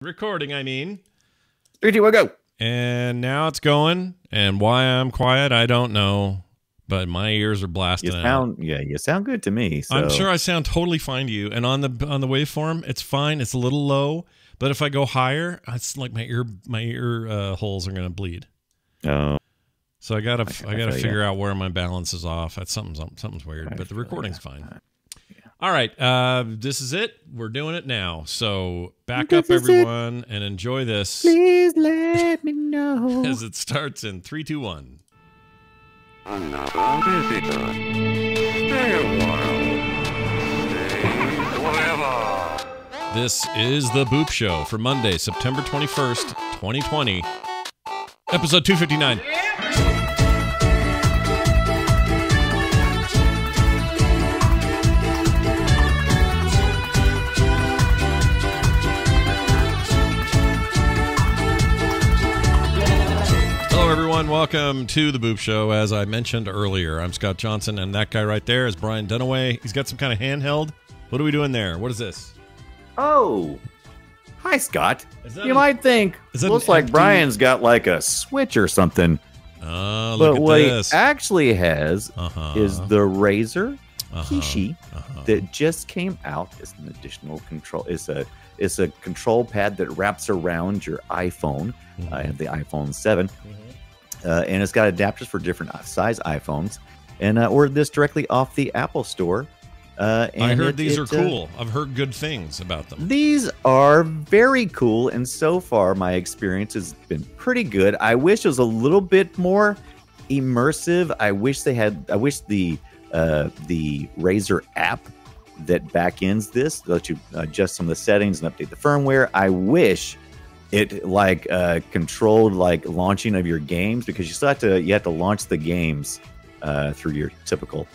Recording, I mean. 3, 2, 1, go. And now it's going. And why I'm quiet, I don't know. But my ears are blasting out. Yeah, you sound good to me. So. I'm sure I sound totally fine to you. And on the waveform, it's fine. It's a little low. But if I go higher, it's like my ear holes are gonna bleed. Oh. So I gotta figure out where my balance is off. That's something's weird. But the recording's fine. All right, this is it. We're doing it now. So back up, everyone, and enjoy this. Please let me know. As it starts in 3, 2, 1. Another visitor. Stay a while. Stay forever. This is The Boop Show for Monday, September 21st, 2020. Episode 259. Hello, everyone. Welcome to The Boop Show. As I mentioned earlier, I'm Scott Johnson, and that guy right there is Brian Dunaway. He's got some kind of handheld. What are we doing there? What is this? Oh. Hi, Scott. You might think, looks like Brian's got like a switch or something. Oh, but look at what this. he actually has is the Razer Kishi that just came out as an additional control. It's a control pad that wraps around your iPhone. I have the iPhone 7. And it's got adapters for different size iPhones. And I ordered this directly off the Apple Store. And I heard these are cool. I've heard good things about them. These are very cool, and so far my experience has been pretty good. I wish it was a little bit more immersive. I wish the Razer app that backends this lets you adjust some of the settings and update the firmware. I wish it controlled like launching of your games, because you have to launch the games through your typical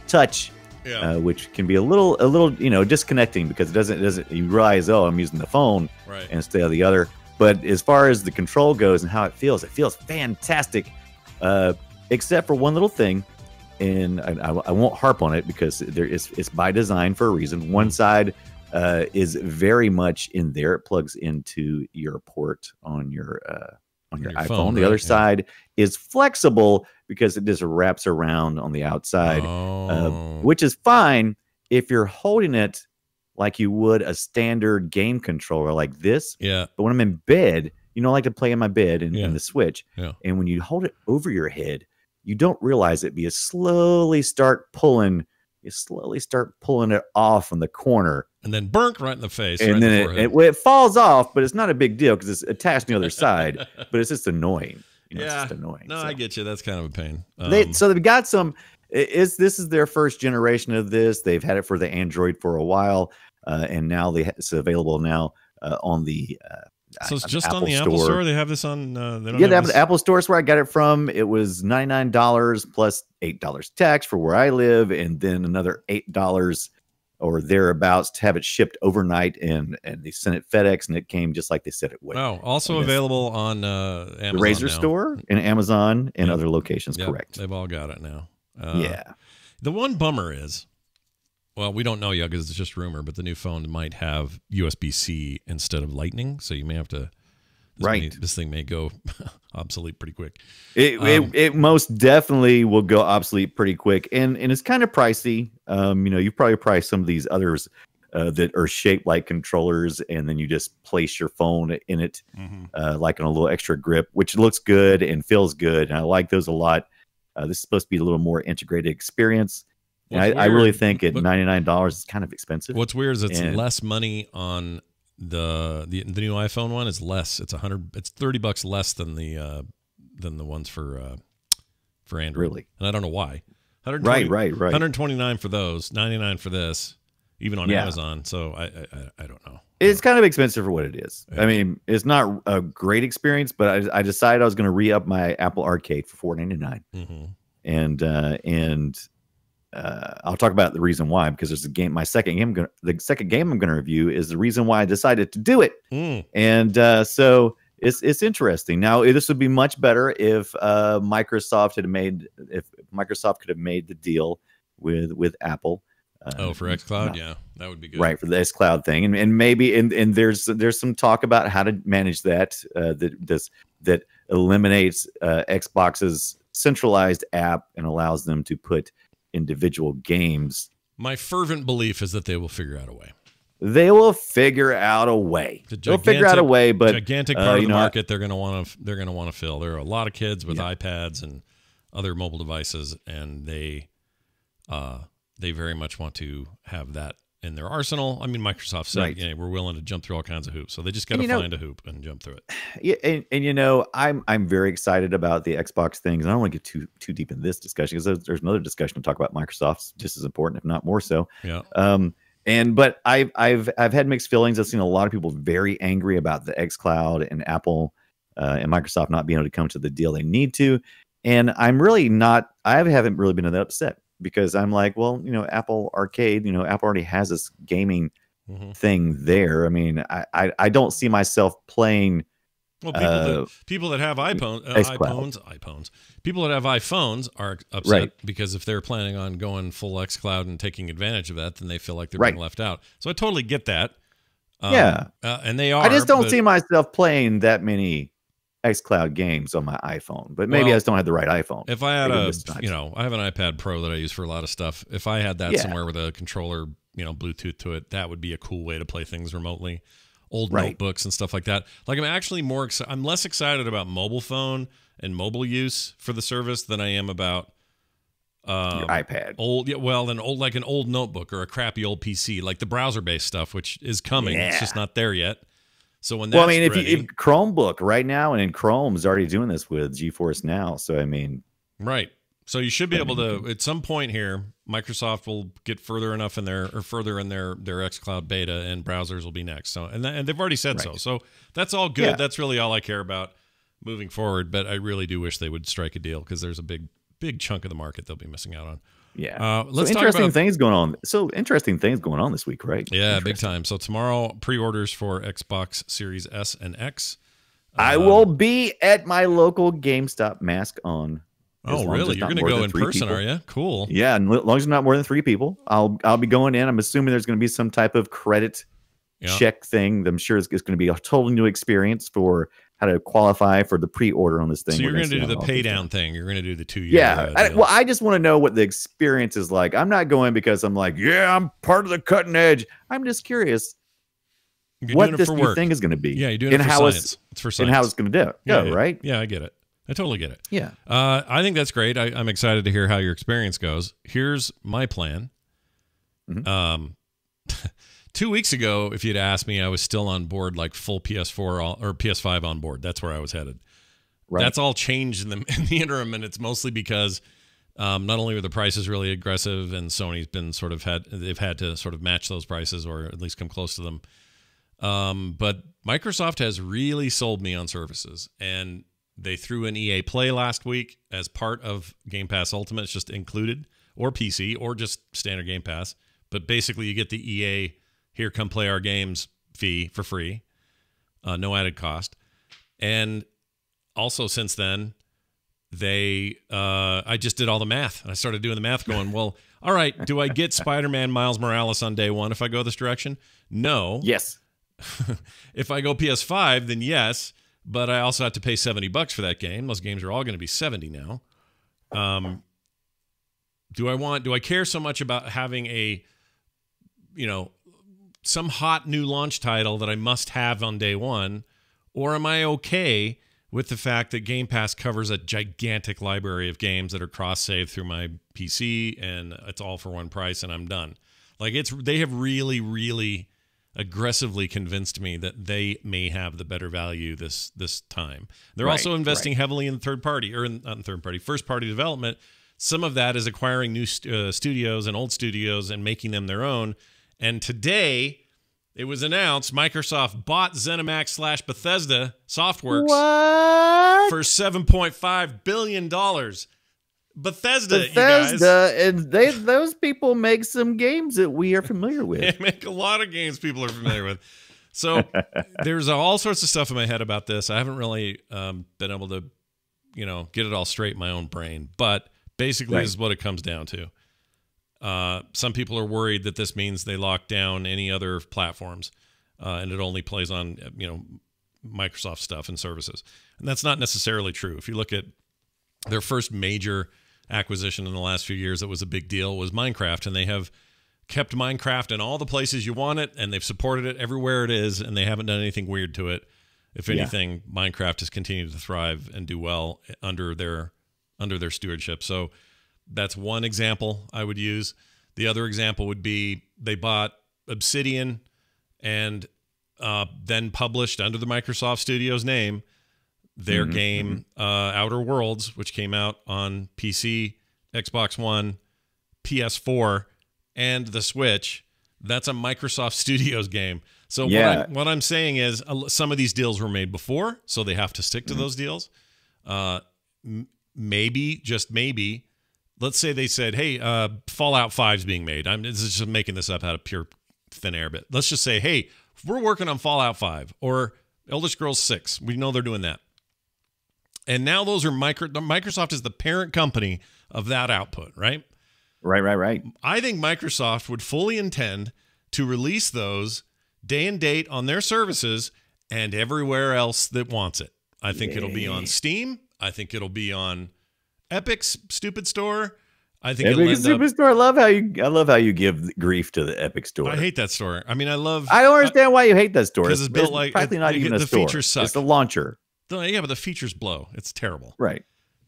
touch. Yeah. Which can be a little disconnecting, because it doesn't you realize, oh, I'm using the phone instead of the other. But as far as the control goes and how it feels fantastic, except for one little thing, and I won't harp on it because it's by design for a reason. One side is very much in there; it plugs into your port on your iPhone. Phone, the other side is flexible because it just wraps around on the outside, which is fine if you're holding it like you would a standard game controller like this. Yeah. But when I'm in bed, I like to play in my bed in the Switch. Yeah. And when you hold it over your head, you don't realize it, but you slowly start pulling it off from the corner. And then burnt right in the face. And then it falls off, but it's not a big deal because it's attached to the other side. But it's just annoying. It's just annoying. No, I get you. That's kind of a pain. So they've got some. This is their first generation of this. They've had it for the Android for a while, and now it's available now on the. So it's just on the Apple Store. They have this on. They have the Apple Store is where I got it from. It was $99 plus $8 tax for where I live, and then another $8 or thereabouts to have it shipped overnight. And they sent it FedEx, and it came just like they said it would. Oh, also available on Amazon, the Razer Store and Amazon and other locations. Yep, correct. They've all got it now. Yeah. The one bummer is, well, we don't know yet because it's just rumor, but the new phone might have USB-C instead of Lightning, so you may have to. This thing may go obsolete pretty quick. It most definitely will go obsolete pretty quick, and it's kind of pricey. You've probably priced some of these others that are shaped like controllers, and then you just place your phone in it, like on a little extra grip, which looks good and feels good, and I like those a lot. This is supposed to be a little more integrated experience. I really think at $99 is kind of expensive. What's weird is it's less money on the new iPhone one is less. It's $30 less than the ones for Android. Really? And I don't know why. Right. 129 for those, 99 for this, even on Amazon. So I don't know. It's kind of expensive for what it is. Yeah. I mean, it's not a great experience, but I decided I was going to re-up my Apple Arcade for $4.99. And I'll talk about the reason why, because there's the second game I'm going to review is the reason why I decided to do it. And so it's interesting. Now, this would be much better if Microsoft could have made the deal with Apple For xCloud, yeah, that would be good. Right, for the xCloud thing, and maybe and there's some talk about how to manage that that eliminates Xbox's centralized app and allows them to put individual games. My fervent belief is that they will figure out a way. They will figure out a way. They'll figure out a way, but gigantic part of the market they're going to want to fill. There are a lot of kids with iPads and other mobile devices, and they very much want to have that in their arsenal. I mean, Microsoft said, we're willing to jump through all kinds of hoops. So they just got to find a hoop and jump through it. Yeah, and I'm very excited about the Xbox things. I don't want to get too deep in this discussion because there's another discussion to talk about. Microsoft's just as important, if not more so. Yeah. But I've had mixed feelings. I've seen a lot of people very angry about the xCloud and Apple and Microsoft not being able to come to the deal they need to. And I'm really not. I haven't really been that upset. Because I'm like, well, Apple Arcade, Apple already has this gaming thing there. I mean, I don't see myself playing. Well, people that have iPhones, people that have iPhones are upset because if they're planning on going full xCloud and taking advantage of that, then they feel like they're being left out. So I totally get that. And they are. I just don't see myself playing that many xCloud games on my iPhone, but maybe I just don't have the right iPhone. If I had I have an iPad Pro that I use for a lot of stuff. If I had that somewhere with a controller, Bluetooth to it, that would be a cool way to play things remotely. Old notebooks and stuff like that. Like I'm actually I'm less excited about mobile phone and mobile use for the service than I am about your iPad. Like an old notebook or a crappy old PC, like the browser-based stuff, which is coming. It's just not there yet. So when that's if Chromebook right now, and Chrome is already doing this with GeForce Now. So I mean, so you should be able to at some point here. Microsoft will get further in their xCloud beta, and browsers will be next. So and they've already said so. So that's all good. Yeah. That's really all I care about moving forward. But I really do wish they would strike a deal because there's a big chunk of the market they'll be missing out on. Yeah. Let's talk about things going on. So interesting things going on this week, right? Yeah, big time. So tomorrow, pre-orders for Xbox Series S and X. I will be at my local GameStop, mask on. Oh, really? You're going to go in person, are you? Cool. Yeah, and as long as it's not more than 3 people, I'll be going in. I'm assuming there's going to be some type of credit check thing. I'm sure it's going to be a totally new experience for how to qualify for the pre-order on this thing. So you're going to do the pay down thing. You're going to do the 2 year. Yeah. I just want to know what the experience is like. I'm not going because I'm like, I'm part of the cutting edge. I'm just curious what this new thing is going to be. Yeah, you're doing it for science. It's for science. And how it's going to go, right? Yeah, I get it. I totally get it. Yeah. I think that's great. I'm excited to hear how your experience goes. Here's my plan. 2 weeks ago, if you'd asked me, I was still on board, like full PS4 or PS5 on board. That's where I was headed. Right. That's all changed in the interim, and it's mostly because not only were the prices really aggressive, and Sony's been they've had to sort of match those prices or at least come close to them. But Microsoft has really sold me on services, and they threw in EA Play last week as part of Game Pass Ultimate. It's just included, or PC, or just standard Game Pass. But basically, you get the EA Here Come Play Our Games fee for free, no added cost. And also since then, I just did all the math. And I started doing the math going, well, all right, do I get Spider-Man Miles Morales on day one if I go this direction? No. Yes. If I go PS5, then yes. But I also have to pay $70 for that game. Those games are all going to be $70 now. Do I care so much about having some hot new launch title that I must have on day one, or am I okay with the fact that Game Pass covers a gigantic library of games that are cross-save through my PC, and it's all for one price, and I'm done? Like they have really, really aggressively convinced me that they may have the better value this time. They're also investing heavily in first-party development. Some of that is acquiring new studios and old studios and making them their own. And today, it was announced Microsoft bought ZeniMax/Bethesda Softworks for $7.5 billion. Bethesda, you guys. And those people make some games that we are familiar with. They make a lot of games people are familiar with. So there's all sorts of stuff in my head about this. I haven't really been able to, get it all straight in my own brain. But basically, this is what it comes down to. Some people are worried that this means they lock down any other platforms, and it only plays on Microsoft stuff and services. And that's not necessarily true. If you look at their first major acquisition in the last few years that was a big deal was Minecraft, and they have kept Minecraft in all the places you want it, and they've supported it everywhere it is, and they haven't done anything weird to it. If anything, Minecraft has continued to thrive and do well under their stewardship. So that's one example I would use. The other example would be they bought Obsidian and then published under the Microsoft Studios name their game Outer Worlds, which came out on PC, Xbox One, PS4, and the Switch. That's a Microsoft Studios game. So what I'm saying is some of these deals were made before, so they have to stick to those deals. Maybe, just maybe, let's say they said, hey, Fallout 5 is being made. I'm just making this up out of pure thin air, but let's just say, hey, we're working on Fallout 5 or Elder Scrolls 6. We know they're doing that. And now those are Microsoft is the parent company of that output, right? Right. I think Microsoft would fully intend to release those day and date on their services and everywhere else that wants it. I think it'll be on Steam. I think it'll be on Epic's stupid store. I think Epic's stupid store. I love how you give grief to the Epic store. I hate that store. I mean, I don't understand why you hate that store. Because it's built like practically not even a store. The features suck. It's the launcher. Yeah, but the features blow. It's terrible. Right.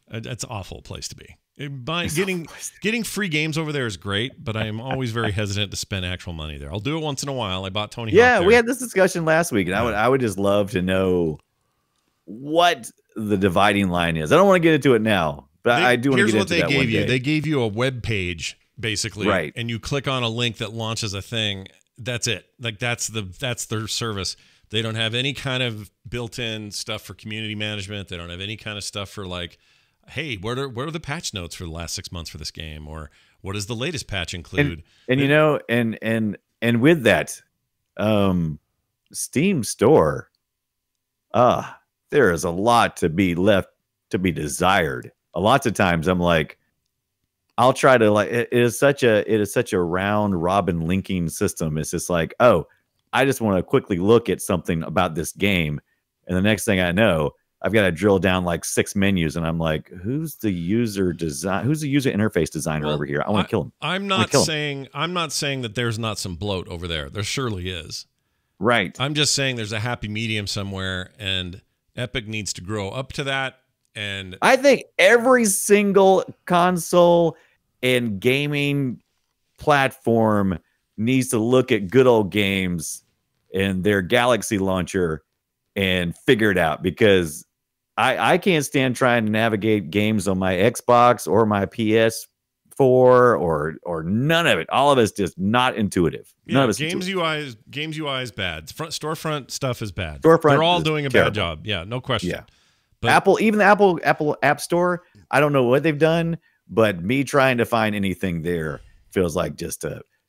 It's an awful place to be. Getting free games over there is great, but I am always very hesitant to spend actual money there. I'll do it once in a while. I bought Tony Hawk there. We had this discussion last week, and I would just love to know what the dividing line is. I don't want to get into it now, but I do want to get into that one day. Here's what they gave you. They gave you a web page, basically, right? And you click on a link that launches a thing. That's it. Like that's their service. They don't have any kind of built-in stuff for community management. They don't have any kind of stuff for like, hey, what are the patch notes for the last 6 months for this game, or what does the latest patch include? And with that, Steam store, there is a lot to be left to be desired. Lots of times I'm like, I'll try to it is such a round robin linking system. It's just like, oh, I just want to quickly look at something about this game, and the next thing I know, I've got to drill down like 6 menus, and I'm like, who's the user interface designer over here? I want to kill him. I'm not saying that there's not some bloat over there. There surely is. Right. I'm just saying there's a happy medium somewhere, and Epic needs to grow up to that. And I think every single console and gaming platform needs to look at good old games and their Galaxy launcher and figure it out, because I can't stand trying to navigate games on my Xbox or my PS4 or none of it. All of it's just not intuitive. None of it's games UI is bad. Storefront stuff is bad. They're all doing a bad job. Yeah, no question. Yeah. But even the Apple App Store, I don't know what they've done, but me trying to find anything there feels like just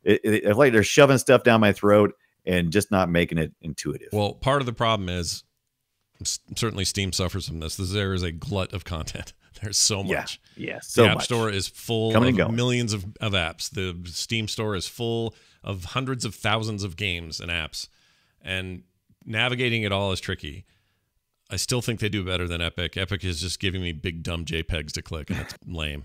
it's like they're shoving stuff down my throat and just not making it intuitive. Well, part of the problem is certainly Steam suffers from this. There is a glut of content. There's so much. So the App Store is full of millions of apps. The Steam Store is full of hundreds of thousands of games and apps, and navigating it all is tricky. I still think they do better than Epic. Epic is just giving me big dumb JPEGs to click, and it's lame.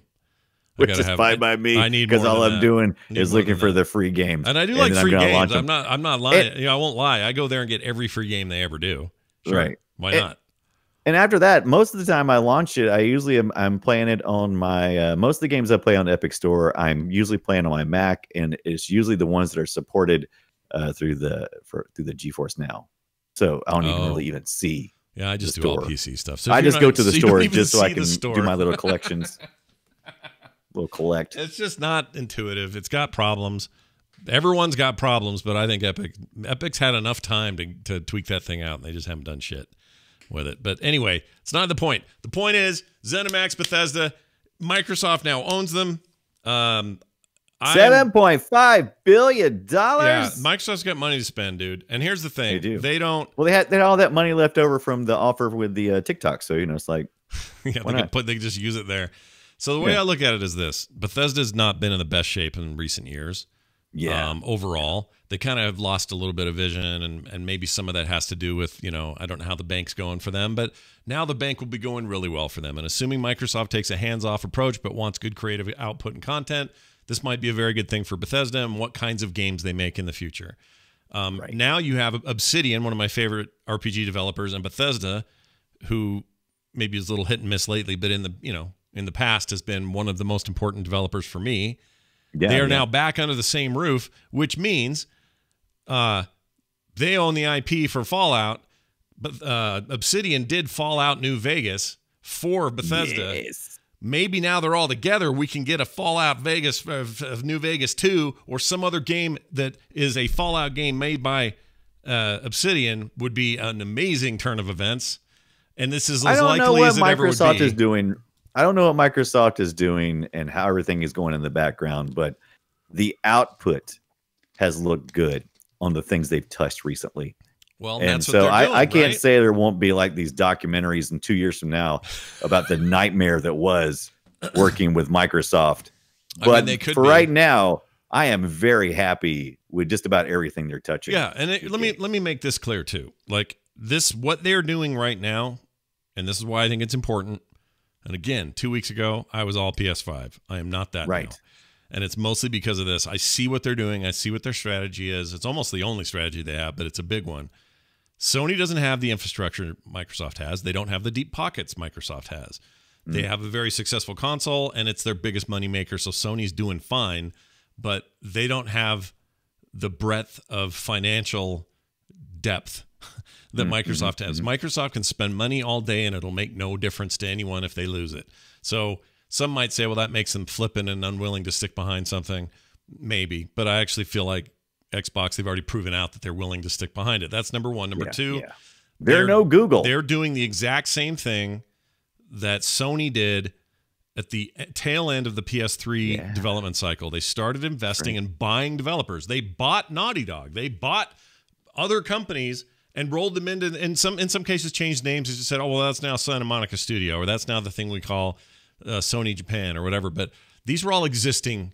Which is fine by me, because all I'm doing is looking for the free games. And I do like free games. I'm not lying. I won't lie. I go there and get every free game they ever do. Sure. Right. Why not? And after that, most of the time I launch it, I usually I'm playing it on my most of the games I play on the Epic Store, I'm usually playing on my Mac, and it's usually the ones that are supported through the GeForce Now. So I don't even see. Yeah, I just do all PC stuff. So I just go to the store just so I can do my little collections. Little collect. It's just not intuitive. It's got problems. Everyone's got problems, but I think Epic's had enough time to tweak that thing out, and they just haven't done shit with it. But anyway, it's not the point. The point is ZeniMax, Bethesda, Microsoft now owns them. $7.5 billion. Yeah, Microsoft's got money to spend, dude. And here's the thing: they do. They don't. Well, they had all that money left over from the offer with the TikTok, so it's like, yeah, they could just use it there. So the way I look at it is this: Bethesda's not been in the best shape in recent years. Yeah. Overall, they kind of have lost a little bit of vision, and maybe some of that has to do with, I don't know how the bank's going for them, but now the bank will be going really well for them. And assuming Microsoft takes a hands-off approach but wants good creative output and content, this might be a very good thing for Bethesda and what kinds of games they make in the future. Now you have Obsidian, one of my favorite RPG developers, and Bethesda, who maybe is a little hit and miss lately, but in the past has been one of the most important developers for me. Yeah, they are now back under the same roof, which means they own the IP for Fallout, but Obsidian did Fallout New Vegas for Bethesda. Yes. Maybe now they're all together, we can get a Fallout Vegas, New Vegas 2, or some other game that is a Fallout game made by Obsidian would be an amazing turn of events. And this is as likely as it ever would be. Is doing. I don't know what Microsoft is doing and how everything is going in the background, but the output has looked good on the things they've touched recently. Well, and that's so what they're doing, I can't right? say there won't be like these documentaries in 2 years from now about the nightmare that was working with Microsoft. But for right now, I am very happy with just about everything they're touching. Yeah, and let me make this clear too. Like what they're doing right now, and this is why I think it's important. And again, 2 weeks ago, I was all PS5. I am not that now. And it's mostly because of this. I see what they're doing. I see what their strategy is. It's almost the only strategy they have, but it's a big one. Sony doesn't have the infrastructure Microsoft has. They don't have the deep pockets Microsoft has. They have a very successful console, and it's their biggest moneymaker, so Sony's doing fine, but they don't have the breadth of financial depth that Microsoft has. Microsoft can spend money all day and it'll make no difference to anyone if they lose it. So some might say, well, that makes them flippant and unwilling to stick behind something. Maybe. But I actually feel like Xbox, they've already proven out that they're willing to stick behind it. That's number one. Number two, they're no Google. They're doing the exact same thing that Sony did at the tail end of the PS3 development cycle. They started investing and buying developers. They bought Naughty Dog. They bought other companies and rolled them into, in some cases, changed names. They just said, oh, well, that's now Santa Monica Studio, or that's now the thing we call Sony Japan, or whatever. But these were all existing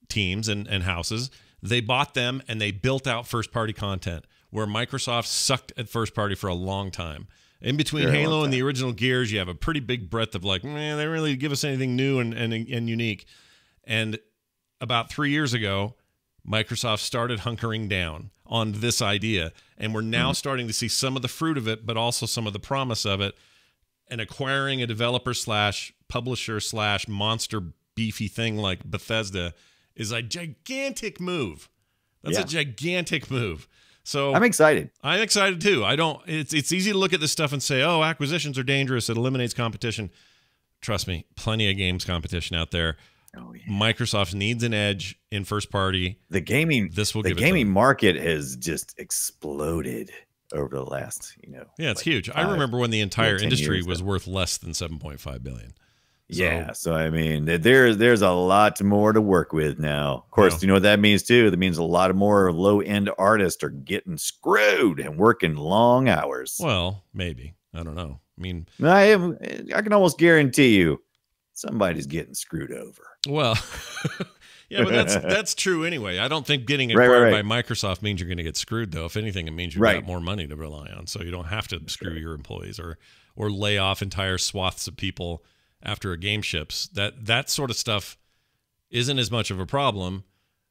teams and houses. They bought them, and they built out first-party content, where Microsoft sucked at first-party for a long time. In between Halo and the original Gears, you have a pretty big breadth of like, man, they don't really give us anything new and unique. And about 3 years ago, Microsoft started hunkering down on this idea, and we're now starting to see some of the fruit of it, but also some of the promise of it. And acquiring a developer / publisher / monster beefy thing like Bethesda is a gigantic move. That's a gigantic move. So I'm excited. I'm excited too. It's easy to look at this stuff and say, oh, acquisitions are dangerous. It eliminates competition. Trust me, plenty of games competition out there. Oh, yeah. Microsoft needs an edge in first party. The gaming market has just exploded over the last, it's huge. I remember when the entire industry was worth less than $7.5 billion. So I mean, there's a lot more to work with now. Of course, you know what that means too? That means a lot more low-end artists are getting screwed and working long hours. Well, maybe. I don't know. I mean, I can almost guarantee you somebody's getting screwed over. Well, yeah, but that's true anyway. I don't think getting acquired by Microsoft means you're going to get screwed, though. If anything, it means you've got more money to rely on, so you don't have to screw your employees or lay off entire swaths of people after a game ships. That sort of stuff isn't as much of a problem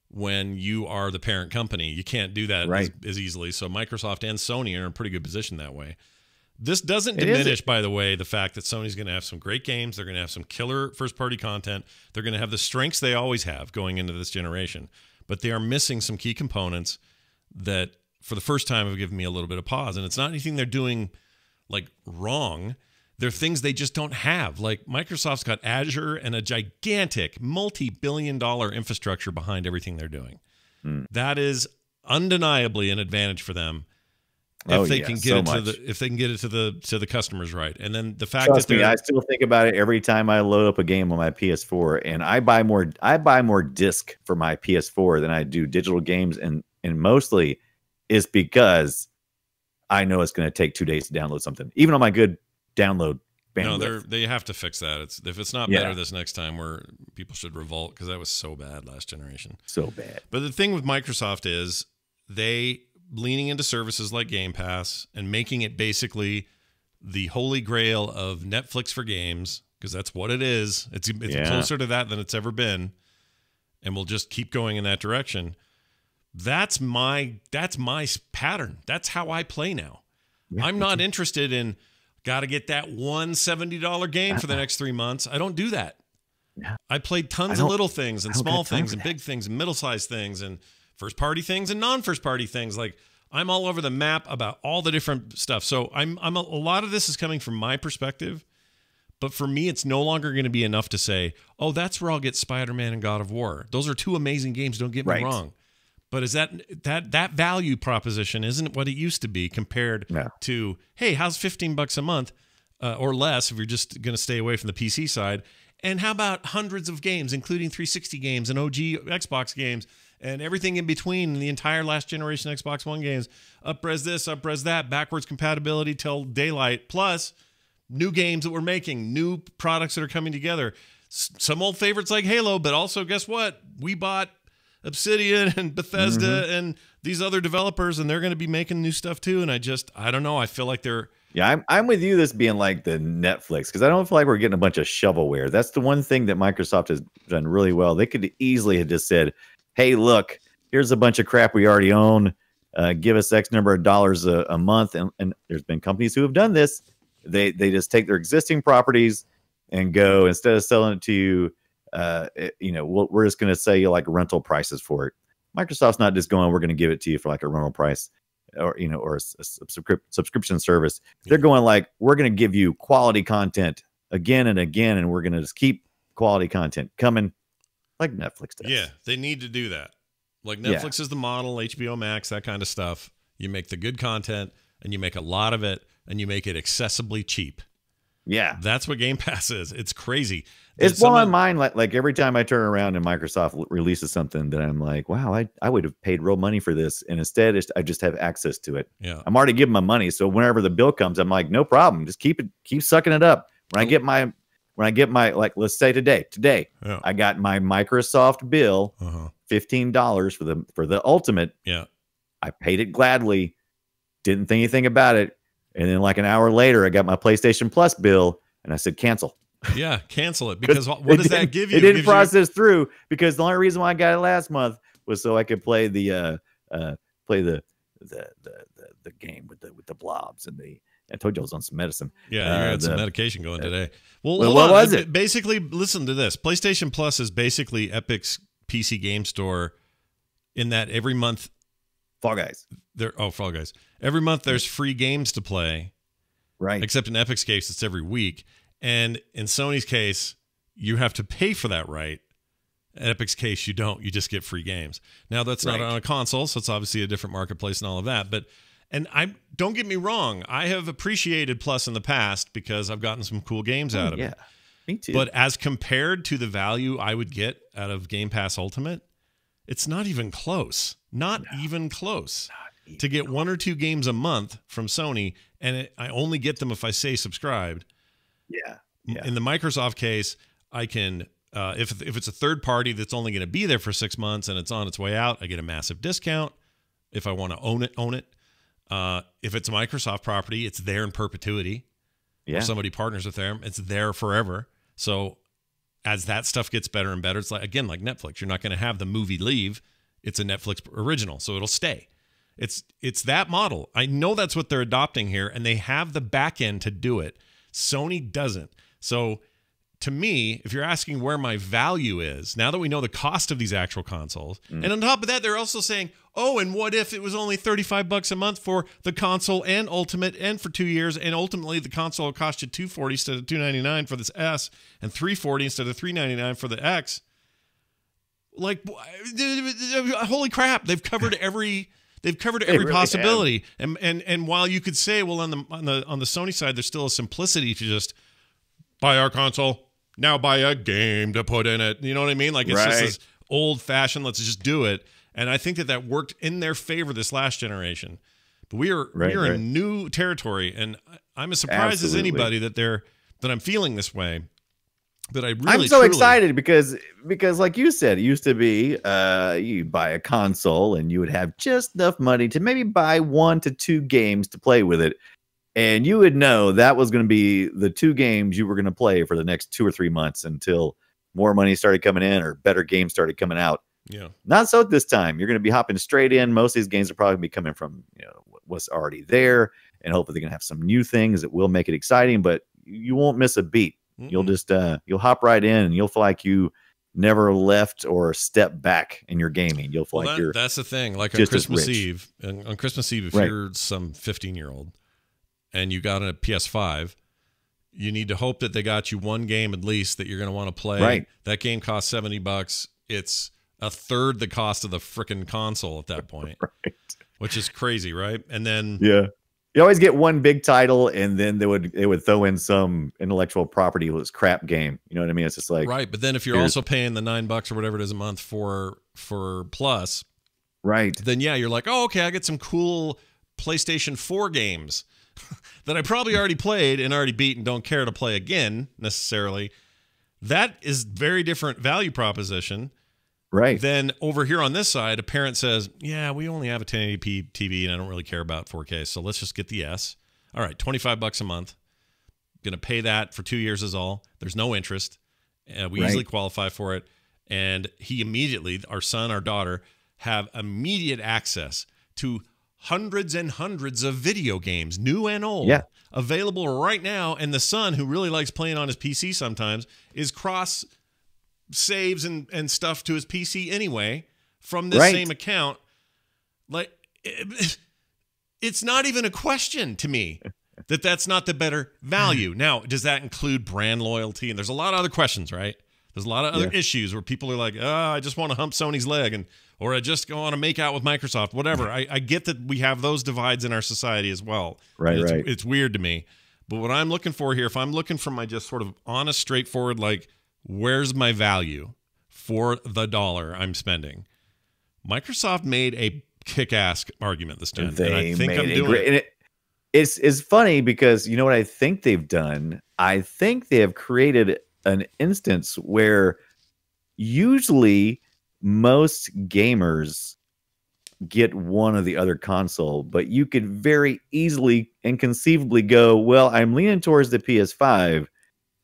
when you are the parent company. You can't do that as easily. So Microsoft and Sony are in a pretty good position that way. This doesn't diminish, by the way, the fact that Sony's going to have some great games. They're going to have some killer first-party content. They're going to have the strengths they always have going into this generation. But they are missing some key components that, for the first time, have given me a little bit of pause. And it's not anything they're doing, like, wrong. They're things they just don't have. Like, Microsoft's got Azure and a gigantic, multi-billion-dollar infrastructure behind everything they're doing. That is undeniably an advantage for them. If they can get it to the customers right. And then the fact that I still think about it every time I load up a game on my PS4, and I buy more disc for my PS4 than I do digital games, and mostly is because I know it's going to take 2 days to download something. Even on my good download bandwidth. they have to fix that. If it's not better this next time, people should revolt, because that was so bad last generation. So bad. But the thing with Microsoft is they leaning into services like Game Pass and making it basically the holy grail of Netflix for games, because that's what it is. It's closer to that than it's ever been, and we'll just keep going in that direction. That's my pattern. That's how I play now. Yeah, I'm not interested in got to get that one $70 game for the next 3 months. I don't do that. Yeah. I played tons of little things and small things and big things and middle-sized things and first-party things and non-first-party things. Like, I'm all over the map about all the different stuff. So a lot of this is coming from my perspective, but for me, it's no longer going to be enough to say, oh, that's where I'll get Spider-Man and God of War. Those are two amazing games. Don't get me wrong. But is that value proposition isn't what it used to be compared to, hey, how's $15 a month or less if you're just going to stay away from the PC side? And how about hundreds of games, including 360 games and OG Xbox games and everything in between, the entire last generation Xbox One games, up-res this, up-res that, backwards compatibility till daylight, plus new games that we're making, new products that are coming together. Some old favorites like Halo, but also guess what? We bought Obsidian and Bethesda and these other developers, and they're going to be making new stuff too. And I don't know. I feel like they're... Yeah, I'm with you, this being like the Netflix, because I don't feel like we're getting a bunch of shovelware. That's the one thing that Microsoft has done really well. They could easily have just said, hey, look, here's a bunch of crap we already own. Give us X number of dollars a month. And there's been companies who have done this. They just take their existing properties and go, instead of selling it to you, we're just going to sell you like rental prices for it. Microsoft's not just going, we're going to give it to you for like a rental price or a subscription service. They're going like, we're going to give you quality content again and again, and we're going to just keep quality content coming like Netflix does. Yeah, they need to do that. Like Netflix is the model, HBO Max, that kind of stuff. You make the good content and you make a lot of it and you make it accessibly cheap. Yeah. That's what Game Pass is. It's crazy. It's blowing my mind. Like every time I turn around and Microsoft releases something that I'm like, wow, I would have paid real money for this. And instead I just have access to it. Yeah. I'm already giving my money. So whenever the bill comes, I'm like, no problem. Just keep sucking it up. When I get my, like, let's say today, I got my Microsoft bill, $15 for the Ultimate. Yeah. I paid it gladly. Didn't think anything about it. And then like an hour later, I got my PlayStation Plus bill and I said, cancel. Yeah, cancel it. Because what does that give you? It didn't process through, because the only reason why I got it last month was so I could play the game with the blobs and I told you I was on some medicine. Yeah, you had some medication going today. Well, what was it? Basically, listen to this. PlayStation Plus is basically Epic's PC game store, in that every month Fall Guys. Fall Guys. Every month there's free games to play. Right. Except in Epic's case, it's every week. And in Sony's case, you have to pay for that right. In Epic's case, you don't. You just get free games. Now, that's not on a console, so it's obviously a different marketplace and all of that. And don't get me wrong, I have appreciated Plus in the past because I've gotten some cool games out of it. Me too. But as compared to the value I would get out of Game Pass Ultimate, it's not even close. Not even close. To get one or two games a month from Sony, and I only get them if I say subscribed. Yeah. In the Microsoft case, I can, if it's a third party that's only going to be there for 6 months and it's on its way out, I get a massive discount. If I want to own it. If it's a Microsoft property, it's there in perpetuity. Yeah. If somebody partners with them, it's there forever. So as that stuff gets better and better, it's like Netflix. You're not going to have the movie leave. It's a Netflix original, so it'll stay. It's that model. I know that's what they're adopting here, and they have the back end to do it. Sony doesn't. So to me, if you're asking where my value is, now that we know the cost of these actual consoles, and on top of that, they're also saying, oh, and what if it was only $35 a month for the console and Ultimate and for 2 years, and ultimately the console will cost you $240 instead of $299 for this S, and $340 instead of $399 for the X. Like, holy crap! They've covered every really possibility. And while you could say, well, on the Sony side, there's still a simplicity to just buy our console, now buy a game to put in it. You know what I mean? Like, it's just this old fashioned, let's just do it. And I think that worked in their favor this last generation. But we are in new territory, and I'm as surprised as anybody that they're that I'm feeling this way. But I really, I'm so excited because like you said, it used to be you buy a console and you would have just enough money to maybe buy 1 to 2 games to play with it. And you would know that was going to be the 2 games you were going to play for the next 2 or 3 months until more money started coming in or better games started coming out. Yeah. Not so this time. You're going to be hopping straight in. Most of these games are probably going to be coming from what's already there. And hopefully they're going to have some new things that will make it exciting, but you won't miss a beat. You'll just you'll hop right in and you'll feel like you never left or stepped back in your gaming. You'll feel like that's the thing. Like on Christmas Eve, if you're some 15-year-old and you got a PS5, you need to hope that they got you one game at least that you're going to want to play. Right. That game costs $70. It's a third the cost of the freaking console at that point, right. Which is crazy, right? And then you always get one big title, and then they would throw in some intellectual property with this crap game. You know what I mean? It's just like right. But then if you're also paying the $9 or whatever it is a month for Plus, right? Then you're like, oh, okay, I get some cool PlayStation 4 games that I probably already played and already beat and don't care to play again necessarily. That is very different value proposition. Right. Then over here on this side, a parent says, yeah, we only have a 1080p TV and I don't really care about 4K. So let's just get the S. All right, $25 a month. Going to pay that for 2 years is all. There's no interest. We easily qualify for it. And he immediately, our son, our daughter, have immediate access to hundreds and hundreds of video games, new and old, available right now. And the son, who really likes playing on his PC sometimes, is cross saves and stuff to his PC anyway from this same account. Like, it's not even a question to me that's not the better value. Now, does that include brand loyalty? And there's a lot of other questions, right? There's a lot of other issues where people are like, I just want to hump Sony's leg, or I just want to make out with Microsoft, whatever. I get that we have those divides in our society as well. Right, it's weird to me. But what I'm looking for here, if I'm looking for my just sort of honest, straightforward, like, where's my value for the dollar I'm spending? Microsoft made a kick-ass argument this time. And I think I'm doing it. It's funny because you know what I think they've done? I think they have created an instance where usually most gamers get one or the other console, but you could very easily and conceivably go, well, I'm leaning towards the PS5,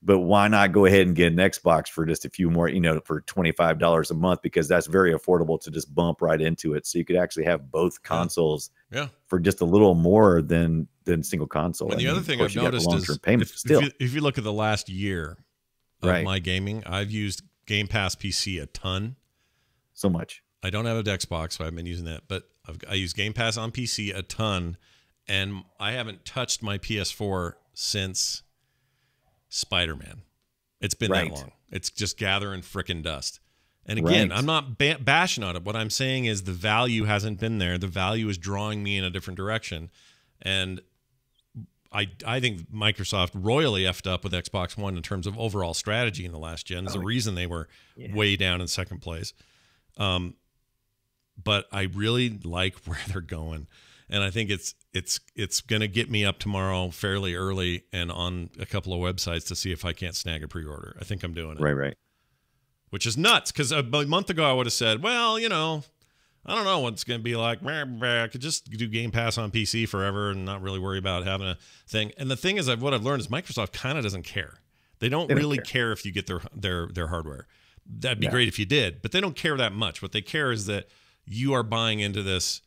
but why not go ahead and get an Xbox for just a few more, for $25 a month, because that's very affordable to just bump right into it. So you could actually have both consoles for just a little more than single console. And the other thing I've noticed is if you look at the last year of my gaming, I've used Game Pass PC a ton. So much. I don't have an Xbox, so I've been using that, but I use Game Pass on PC a ton, and I haven't touched my PS4 since Spider-Man. It's been that long. It's just gathering frickin' dust. And again, I'm not bashing on it. What I'm saying is the value hasn't been there. The value is drawing me in a different direction. And I think Microsoft royally effed up with Xbox One in terms of overall strategy in the last gen. There's a reason they were way down in second place. But I really like where they're going. And I think it's going to get me up tomorrow fairly early and on a couple of websites to see if I can't snag a pre-order. I think I'm doing it. Right. Which is nuts, because a month ago I would have said, well, I don't know what it's going to be like. I could just do Game Pass on PC forever and not really worry about having a thing. And the thing is, what I've learned is Microsoft kind of doesn't care. They don't really care if you get their hardware. That'd be great if you did, but they don't care that much. What they care is that you are buying into this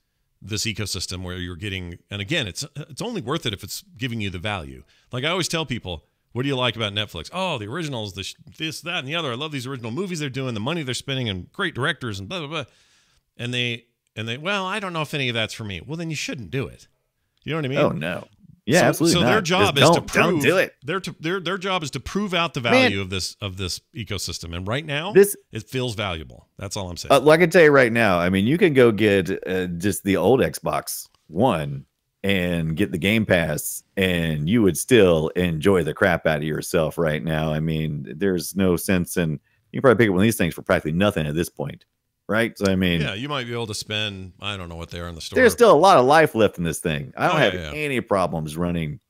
ecosystem where you're getting, and again, it's only worth it if it's giving you the value. Like I always tell people, what do you like about Netflix? Oh, the originals, this, that, and the other. I love these original movies they're doing, the money they're spending, and great directors, and blah, blah, blah. And they, well, I don't know if any of that's for me. Well, then you shouldn't do it. You know what I mean? Oh, no. Yeah, absolutely. So their job is to prove. Don't do it. Their job is to prove out the value of this ecosystem. And right now, it feels valuable. That's all I'm saying. Like I can tell you right now, I mean, you can go get just the old Xbox One and get the Game Pass, and you would still enjoy the crap out of yourself right now. I mean, there's no sense in, you can probably pick up one of these things for practically nothing at this point. Right. So, I mean, yeah, you might be able to spend, I don't know what they are in the store. There's still a lot of life left in this thing. I don't have any problems running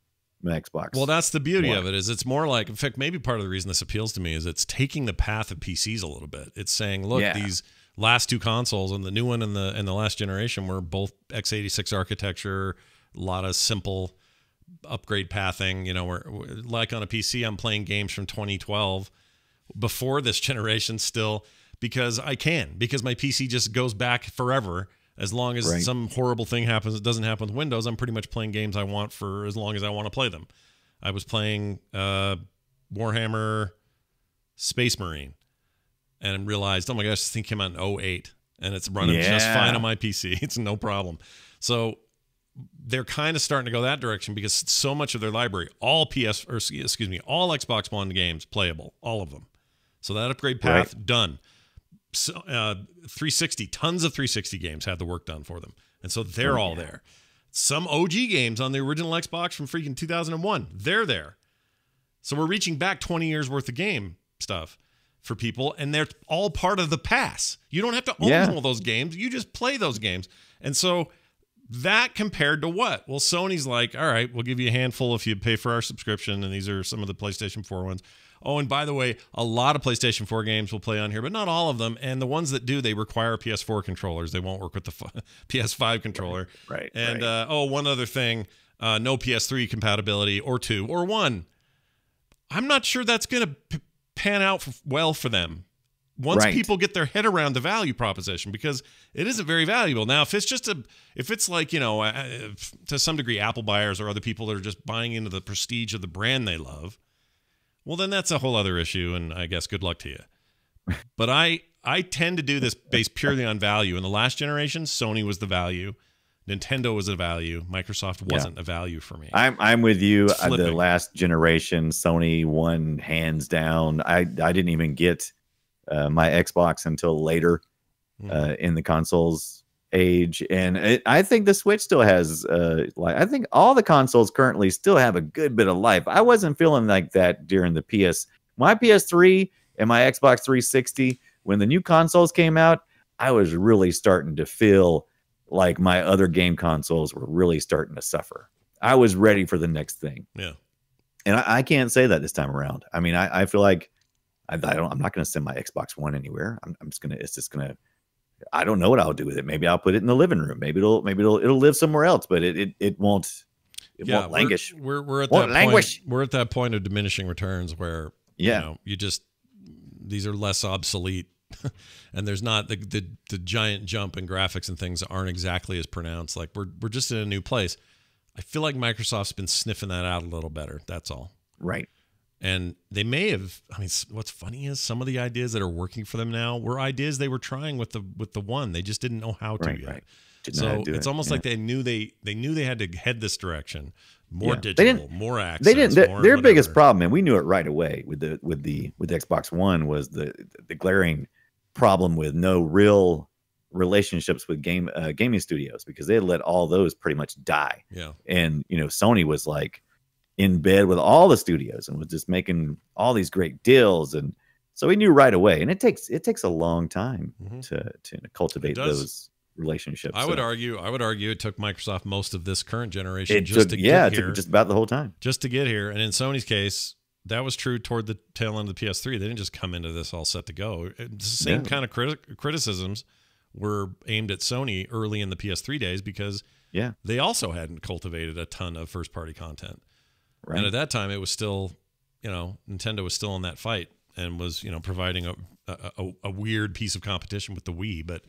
Xbox. Well, that's the beauty One. of it. Is it's more like, in fact, maybe part of the reason this appeals to me is it's taking the path of PCs a little bit. It's saying, look, these last two consoles and the new one and the last generation were both x86 architecture, a lot of simple upgrade pathing. You know, we're like on a PC, I'm playing games from 2012 before this generation still because my PC just goes back forever. As long as some horrible thing happens, it doesn't happen with Windows, I'm pretty much playing games I want for as long as I want to play them. I was playing Warhammer Space Marine and realized, oh my gosh, this thing came out in 2008 and it's running just fine on my PC. It's no problem. So they're kind of starting to go that direction because so much of their library, all Xbox One games playable, all of them. So that upgrade path done. So 360, tons of 360 games had the work done for them, and so they're all there. Some OG games on the original Xbox from freaking 2001, they're there. So we're reaching back 20 years worth of game stuff for people, and they're all part of the pass. You don't have to own all those games; you just play those games. And so that compared to what? Well, Sony's like, all right, we'll give you a handful if you pay for our subscription, and these are some of the PlayStation 4 ones. Oh, and by the way, a lot of PlayStation 4 games will play on here, but not all of them. And the ones that do, they require PS4 controllers. They won't work with the PS5 controller. Right. And, one other thing, no PS3 compatibility or 2 or 1. I'm not sure that's going to pan out well for them once people get their head around the value proposition, because it isn't very valuable. Now, if it's like, you know, to some degree, Apple buyers or other people that are just buying into the prestige of the brand they love, well, then that's a whole other issue, and I guess good luck to you. But I tend to do this based purely on value. In the last generation, Sony was the value. Nintendo was a value. Microsoft wasn't a value for me. I'm with you. The last generation, Sony won hands down. I didn't even get my Xbox until later in the consoles age, and I think the Switch still has I think all the consoles currently still have a good bit of life. I wasn't feeling like that during the my PS3 and my Xbox 360 when the new consoles came out. I was really starting to feel like my other game consoles were really starting to suffer. I was ready for the next thing. Yeah, and I can't say that this time around. I mean, I feel like I'm not going to send my Xbox One anywhere. It's just gonna. I don't know what I'll do with it. Maybe I'll put it in the living room. Maybe it'll live somewhere else, but it won't languish. We're at that point. We're at that point of diminishing returns where you know, these are less obsolete, and there's not the giant jump in graphics and things aren't exactly as pronounced. Like we're just in a new place. I feel like Microsoft's been sniffing that out a little better. That's all. Right. And they may have. I mean, what's funny is some of the ideas that are working for them now were ideas they were trying with the one. They just didn't know how to yet. Right. So it's almost like they knew they had to head this direction. More digital, more access. They didn't. Their biggest problem, and we knew it right away with the Xbox One, was the glaring problem with no real relationships with gaming studios, because they had let all those pretty much die. Yeah. And you know, Sony was like in bed with all the studios and was just making all these great deals, and so we knew right away. And it takes a long time to cultivate those relationships. I would argue it took Microsoft most of this current generation it took just about the whole time just to get here. And in Sony's case, that was true toward the tail end of the PS3. They didn't just come into this all set to go. The same kind of criticisms were aimed at Sony early in the PS3 days, because they also hadn't cultivated a ton of first-party content. Right. And at that time, it was still, you know, Nintendo was still in that fight and was, you know, providing a weird piece of competition with the Wii, but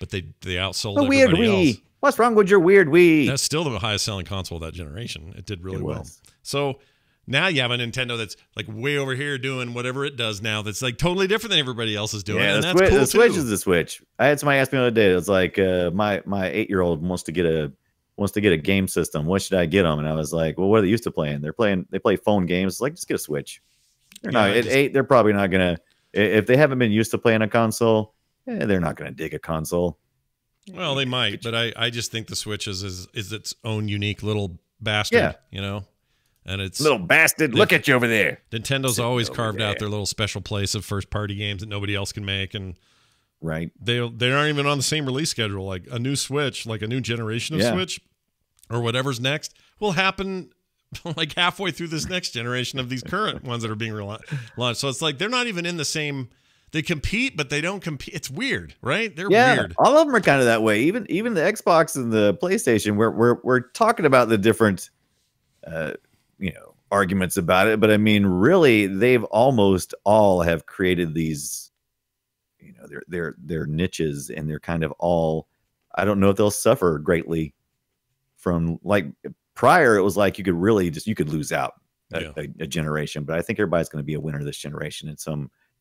they outsold everybody else. What's wrong with your weird Wii? That's still the highest selling console of that generation. It did really well. So now you have a Nintendo that's like way over here doing whatever it does now. That's like totally different than everybody else is doing. Yeah, and that's cool the Switch is the Switch. I had somebody ask me the other day. It was like my 8-year-old wants to get a game system. What should I get them? And I was like, well, what are they used to playing? They play phone games. It's like, just get a Switch. They're not at 8. They're probably not gonna, if they haven't been used to playing a console, they're not gonna dig a console. Well, they might, but I just think the Switch is its own unique little bastard, you know. And it's little bastard. Look at you over there. Nintendo's always carved out their little special place of first-party games that nobody else can make, and they aren't even on the same release schedule. Like a new Switch, like a new generation of Switch, or whatever's next, will happen like halfway through this next generation of these current ones that are being launched. So it's like they're not even in the same. They compete, but they don't compete. It's weird, right? They're weird. All of them are kind of that way. Even the Xbox and the PlayStation. We're talking about the different, arguments about it. But I mean, really, they've almost all have created these, their niches, and they're kind of all. I don't know if they'll suffer greatly from like prior. It was like you could lose out a generation, but I think everybody's going to be a winner this generation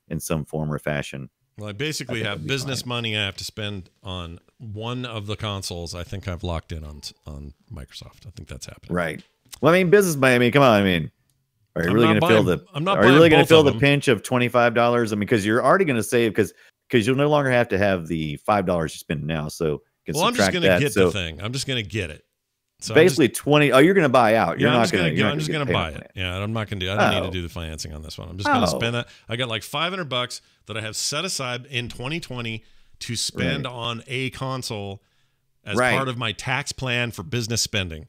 in some form or fashion. Well, I basically have business money I have to spend on one of the consoles. I think I've locked in on Microsoft. I think that's happening. Right. Well, I mean, business money. I mean, come on. I mean, are you really going to feel the? I'm not. Are you really going to feel the pinch of $25? I mean, because you're already going to save because you'll no longer have to have the $5 you spend now. So, I'm just going to get the thing. I'm just going to get it. So basically 20. Oh, you're going to buy out. You're not going to. I'm just going to buy it. Yeah, I'm not going to do. I don't need to do the financing on this one. I'm just going to spend that. I got like $500 that I have set aside in 2020 to spend on a console as part of my tax plan for business spending.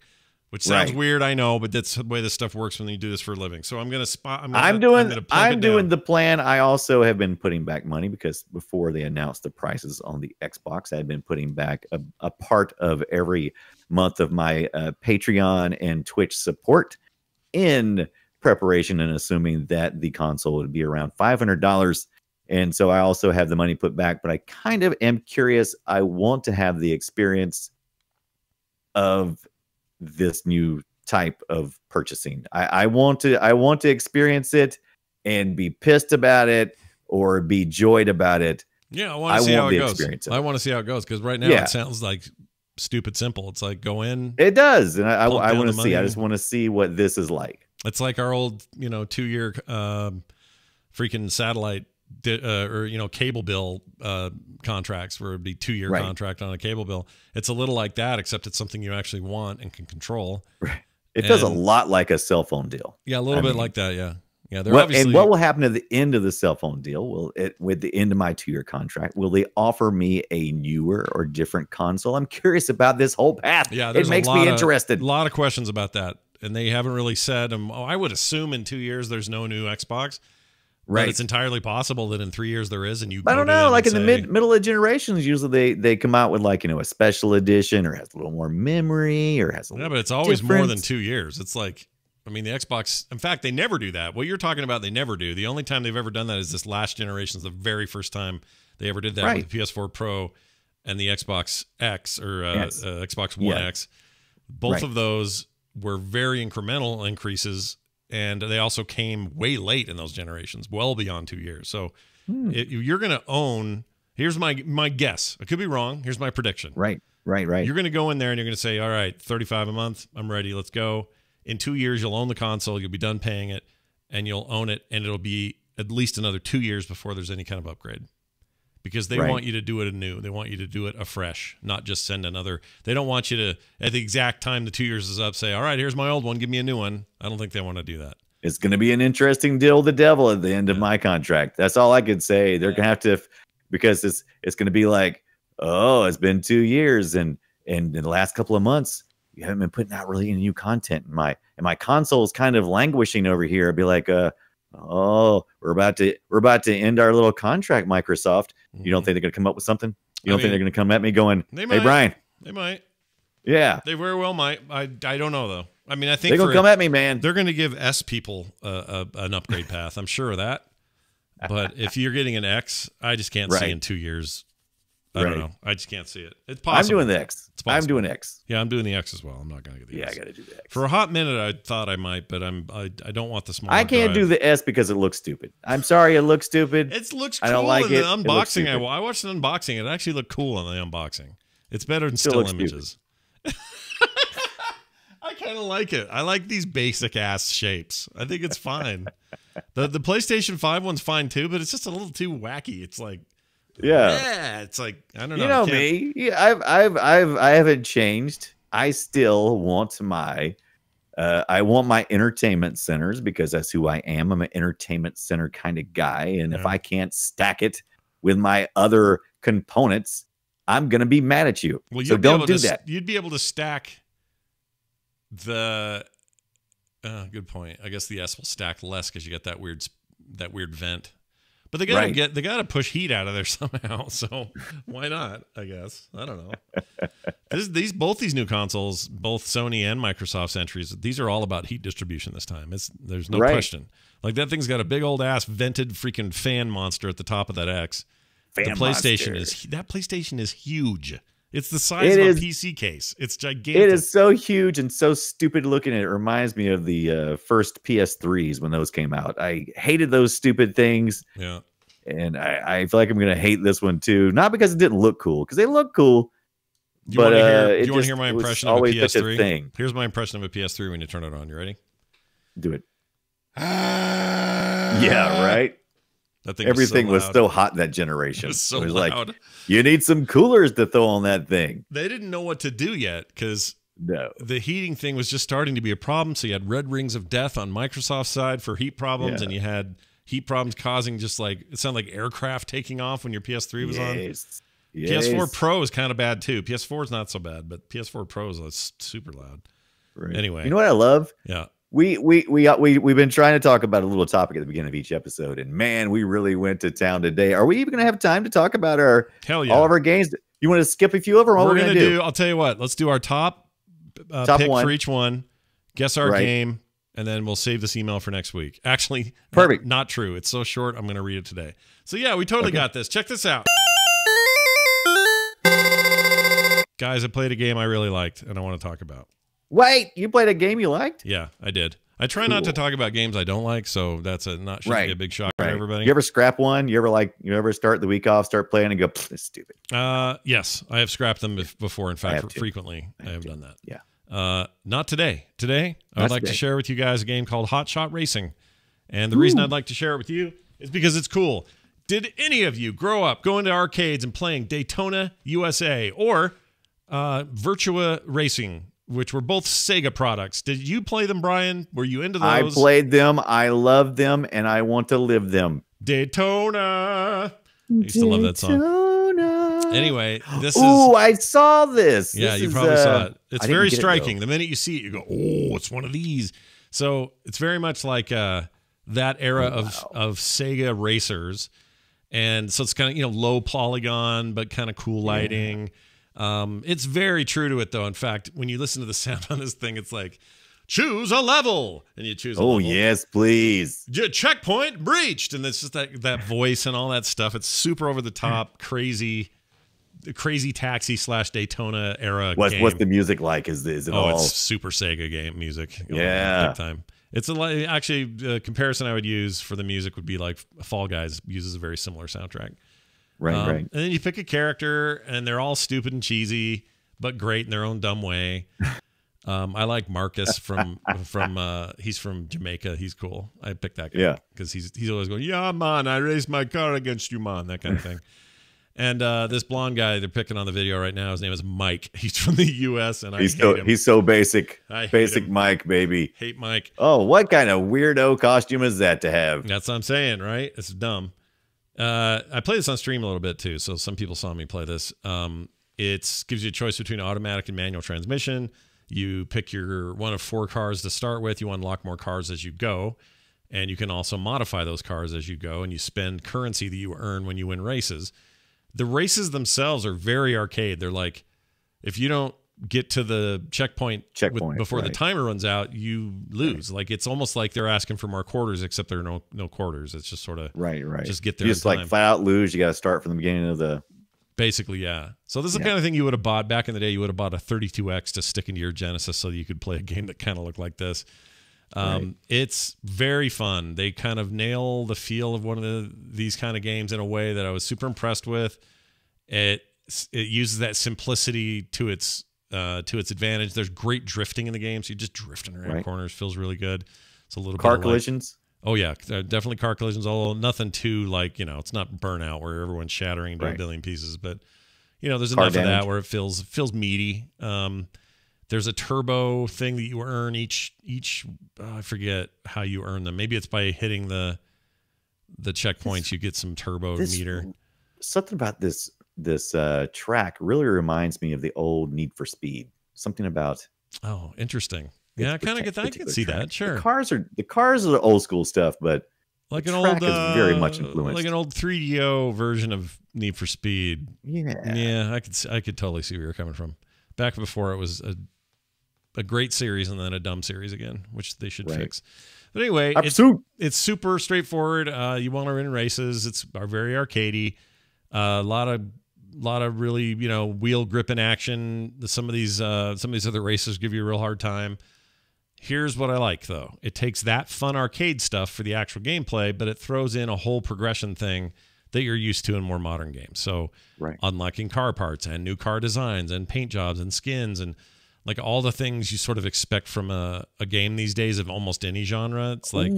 Which sounds weird, I know, but that's the way this stuff works when you do this for a living. So I'm going to I'm doing the plan. I also have been putting back money because before they announced the prices on the Xbox, I had been putting back a part of every month of my Patreon and Twitch support in preparation and assuming that the console would be around $500. And so I also have the money put back, but I kind of am curious. I want to have the experience of this new type of purchasing. I want to experience it and be pissed about it or be joyed about it. Yeah, I want to see how it goes. I want to see how it goes because right now it sounds like stupid simple. It's like go in. It does, and I want to see. I just want to see what this is like. It's like our old 2-year freaking satellite or cable bill contracts where it'd be 2-year contract on a cable bill. It's a little like that, except it's something you actually want and can control. Right. It feels a lot like a cell phone deal. Yeah, a little bit like that. Yeah. Yeah. And what will happen at the end of the cell phone deal? With the end of my 2-year contract, will they offer me a newer or different console? I'm curious about this whole path. Yeah, it makes me interested. A lot of questions about that. And they haven't really said, I would assume in 2 years there's no new Xbox. Right, but it's entirely possible that in 3 years there is, and you. I don't know. Like in the middle of generations, usually they come out with like a special edition or has a little more memory or has a but it's always more than 2 years. It's like, I mean, the Xbox. In fact, they never do that. What you're talking about, they never do. The only time they've ever done that is this last generation. Is the very first time they ever did that with the PS4 Pro and the Xbox X or Xbox One X. Both of those were very incremental increases. And they also came way late in those generations, well beyond 2 years. So you're going to own, here's my guess. I could be wrong. Here's my prediction. Right. You're going to go in there and you're going to say, all right, $35 a month. I'm ready. Let's go. In 2 years, you'll own the console. You'll be done paying it and you'll own it. And it'll be at least another 2 years before there's any kind of upgrade. Because they want you to do it anew. They want you to do it afresh, not just send another. They don't want you to, at the exact time the 2 years is up, say, all right, here's my old one. Give me a new one. I don't think they want to do that. It's going to be an interesting deal with the devil at the end of my contract. That's all I could say. They're going to have to, because it's going to be like, oh, it's been 2 years. And in the last couple of months, you haven't been putting out really any new content. And my console is kind of languishing over here. I'd be like, oh, we're about to end our little contract, Microsoft. You don't think they're going to come up with something? You don't think they're going to come at me going, hey, Brian? They might. Yeah. They very well might. I don't know, though. I mean, I think they're going to come at me, man. They're going to give S people an upgrade path. I'm sure of that. But if you're getting an X, I just can't see in 2 years. I don't know. I just can't see it. It's possible. I'm doing the X. I'm doing X. Yeah, I'm doing the X as well. I'm not going to get the X. Yeah, I got to do the X. For a hot minute, I thought I might, but I don't want the small. I can't do the S because it looks stupid. I'm sorry, it looks stupid. It looks cool. I don't like in the unboxing. I watched an unboxing. It actually looked cool on the unboxing. It's better than still images. I kind of like it. I like these basic ass shapes. I think it's fine. The PlayStation 5 one's fine too, but it's just a little too wacky. It's like, yeah, it's like, I don't know. You know me. Yeah, I haven't changed. I still want my entertainment centers because that's who I am. I'm an entertainment center kind of guy, and if I can't stack it with my other components, I'm gonna be mad at you. Well, so don't do that. You'd be able to stack the Good point. I guess the S will stack less because you got that weird vent. But they gotta push heat out of there somehow. So why not? I guess I don't know. Both these new consoles, both Sony and Microsoft's entries, these are all about heat distribution this time. There's no question. Like that thing's got a big old ass vented freaking fan monster at the top of that X. That PlayStation is huge. It's the size of a PC case. It's gigantic. It is so huge and so stupid looking. It reminds me of the first PS3s when those came out. I hated those stupid things. Yeah. And I feel like I'm going to hate this one too. Not because it didn't look cool, because they look cool. Do you want to hear my impression of a PS3? Thing. Here's my impression of a PS3 when you turn it on. You ready? Do it. Yeah, right? That thing Everything was so hot that generation. It was so loud. Like, you need some coolers to throw on that thing. They didn't know what to do yet because no. The heating thing was just starting to be a problem. So you had red rings of death on Microsoft's side for heat problems, and you had heat problems causing just like, it sounded like aircraft taking off when your PS3 was on. Yes. PS4 Pro is kind of bad too. PS4 is not so bad, but PS4 Pro is super loud. Right. Anyway. You know what I love? Yeah. We've been trying to talk about a little topic at the beginning of each episode, and man, we really went to town today. Are we even going to have time to talk about all of our games? You want to skip a few over? What we're going to do? I'll tell you what. Let's do our top pick for each one. Guess our game, and then we'll save this email for next week. Actually, perfect. Not true. It's so short. I'm going to read it today. So yeah, we totally got this. Check this out, guys. I played a game I really liked, and I want to talk about. Wait, you played a game you liked? Yeah, I did. I try not to talk about games I don't like, so that's shouldn't be a big shock for everybody. You ever scrap one? You ever start the week off, start playing and go, "This is stupid"? Yes, I have scrapped them before. In fact, frequently I have done that. Yeah. Not today. Today, I would like to share with you guys a game called Hot Shot Racing, and the reason I'd like to share it with you is because it's cool. Did any of you grow up going to arcades and playing Daytona USA or Virtua Racing, which were both Sega products? Did you play them, Brian? Were you into those? I played them. I love them, and I want to live them. Daytona. I used to love that song. Anyway, this is... I saw this. Yeah, you probably saw it. It's very striking. The minute you see it, you go, oh, it's one of these. So it's very much like that era of Sega racers. And so it's kind of, low polygon, but kind of cool lighting. It's very true to it, though. In fact, when you listen to the sound on this thing, it's like, choose a level, and you choose a level. Yes, please. Checkpoint breached, and it's just that voice and all that stuff. It's super over the top, crazy taxi / Daytona era game. What's the music like? Is it all? It's super Sega game music. Yeah, big time. It's a comparison I would use for the music would be like Fall Guys uses a very similar soundtrack. Right. And then you pick a character, and they're all stupid and cheesy, but great in their own dumb way. I like Marcus from he's from Jamaica. He's cool. I picked that guy because he's always going, yeah, man, I raced my car against you, man, that kind of thing. And this blonde guy they're picking on the video right now, his name is Mike. He's from the U.S. and hate him. He's so basic. Basic Mike, baby. Hate Mike. Oh, what kind of weirdo costume is that to have? That's what I'm saying, right? It's dumb. I play this on stream a little bit too, so some people saw me play this. It gives you a choice between automatic and manual transmission. You pick your one of 4 cars to start with. You unlock more cars as you go, and you can also modify those cars as you go, and you spend currency that you earn when you win races. The races themselves are very arcade. They're like, if you don't get to the checkpoint before the timer runs out, you lose. Like, it's almost like they're asking for more quarters, except there are no quarters. It's just sort of just get there. You just like flat out lose. You got to start from the beginning of the. Basically, yeah. So this is the kind of thing you would have bought back in the day. You would have bought a 32X to stick into your Genesis so that you could play a game that kind of looked like this. It's very fun. They kind of nail the feel of one of these kind of games in a way that I was super impressed with. It uses that simplicity to its advantage. There's great drifting in the game, so you're just drifting around corners. Feels really good. It's a little car collisions. Oh yeah, definitely car collisions. Although nothing too like it's not Burnout where everyone's shattering into a billion pieces, but there's enough of that where it feels meaty. There's a turbo thing that you earn each. I forget how you earn them. Maybe it's by hitting the checkpoints. You get some turbo meter. Something about this track really reminds me of the old Need for Speed. Something about. Oh, interesting. Yeah, I kind of get that. I can see that. Sure. The cars are old school stuff, but like the an track old, is very much influenced. like an old 3DO version of Need for Speed. Yeah. I could totally see where you're coming from. Back before it was a great series and then a dumb series again, which they should fix. But anyway, it's super straightforward. You want to win races. It's very arcadey. A lot of really, wheel gripping action. Some of these other races give you a real hard time. Here's what I like, though. It takes that fun arcade stuff for the actual gameplay, but it throws in a whole progression thing that you're used to in more modern games. So unlocking car parts and new car designs and paint jobs and skins and like all the things you sort of expect from a game these days of almost any genre. It's like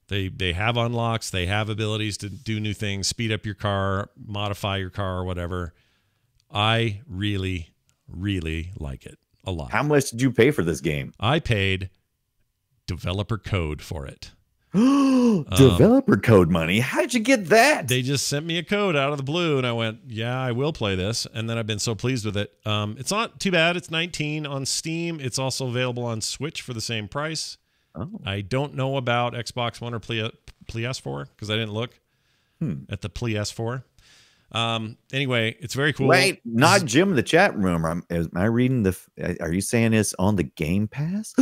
they have unlocks, they have abilities to do new things, speed up your car, modify your car or whatever. I really, really like it a lot. How much did you pay for this game? I paid developer code for it. Developer code money. How'd you get that? They just sent me a code out of the blue, and I went, yeah, I will play this. And then I've been so pleased with it. It's not too bad. It's $19 on Steam. It's also available on Switch for the same price. Oh. I don't know about Xbox One or PS4 because I didn't look at the PS4. Anyway, it's very cool. Wait, not Jim in the chat room. Am I reading are you saying it's on the Game Pass?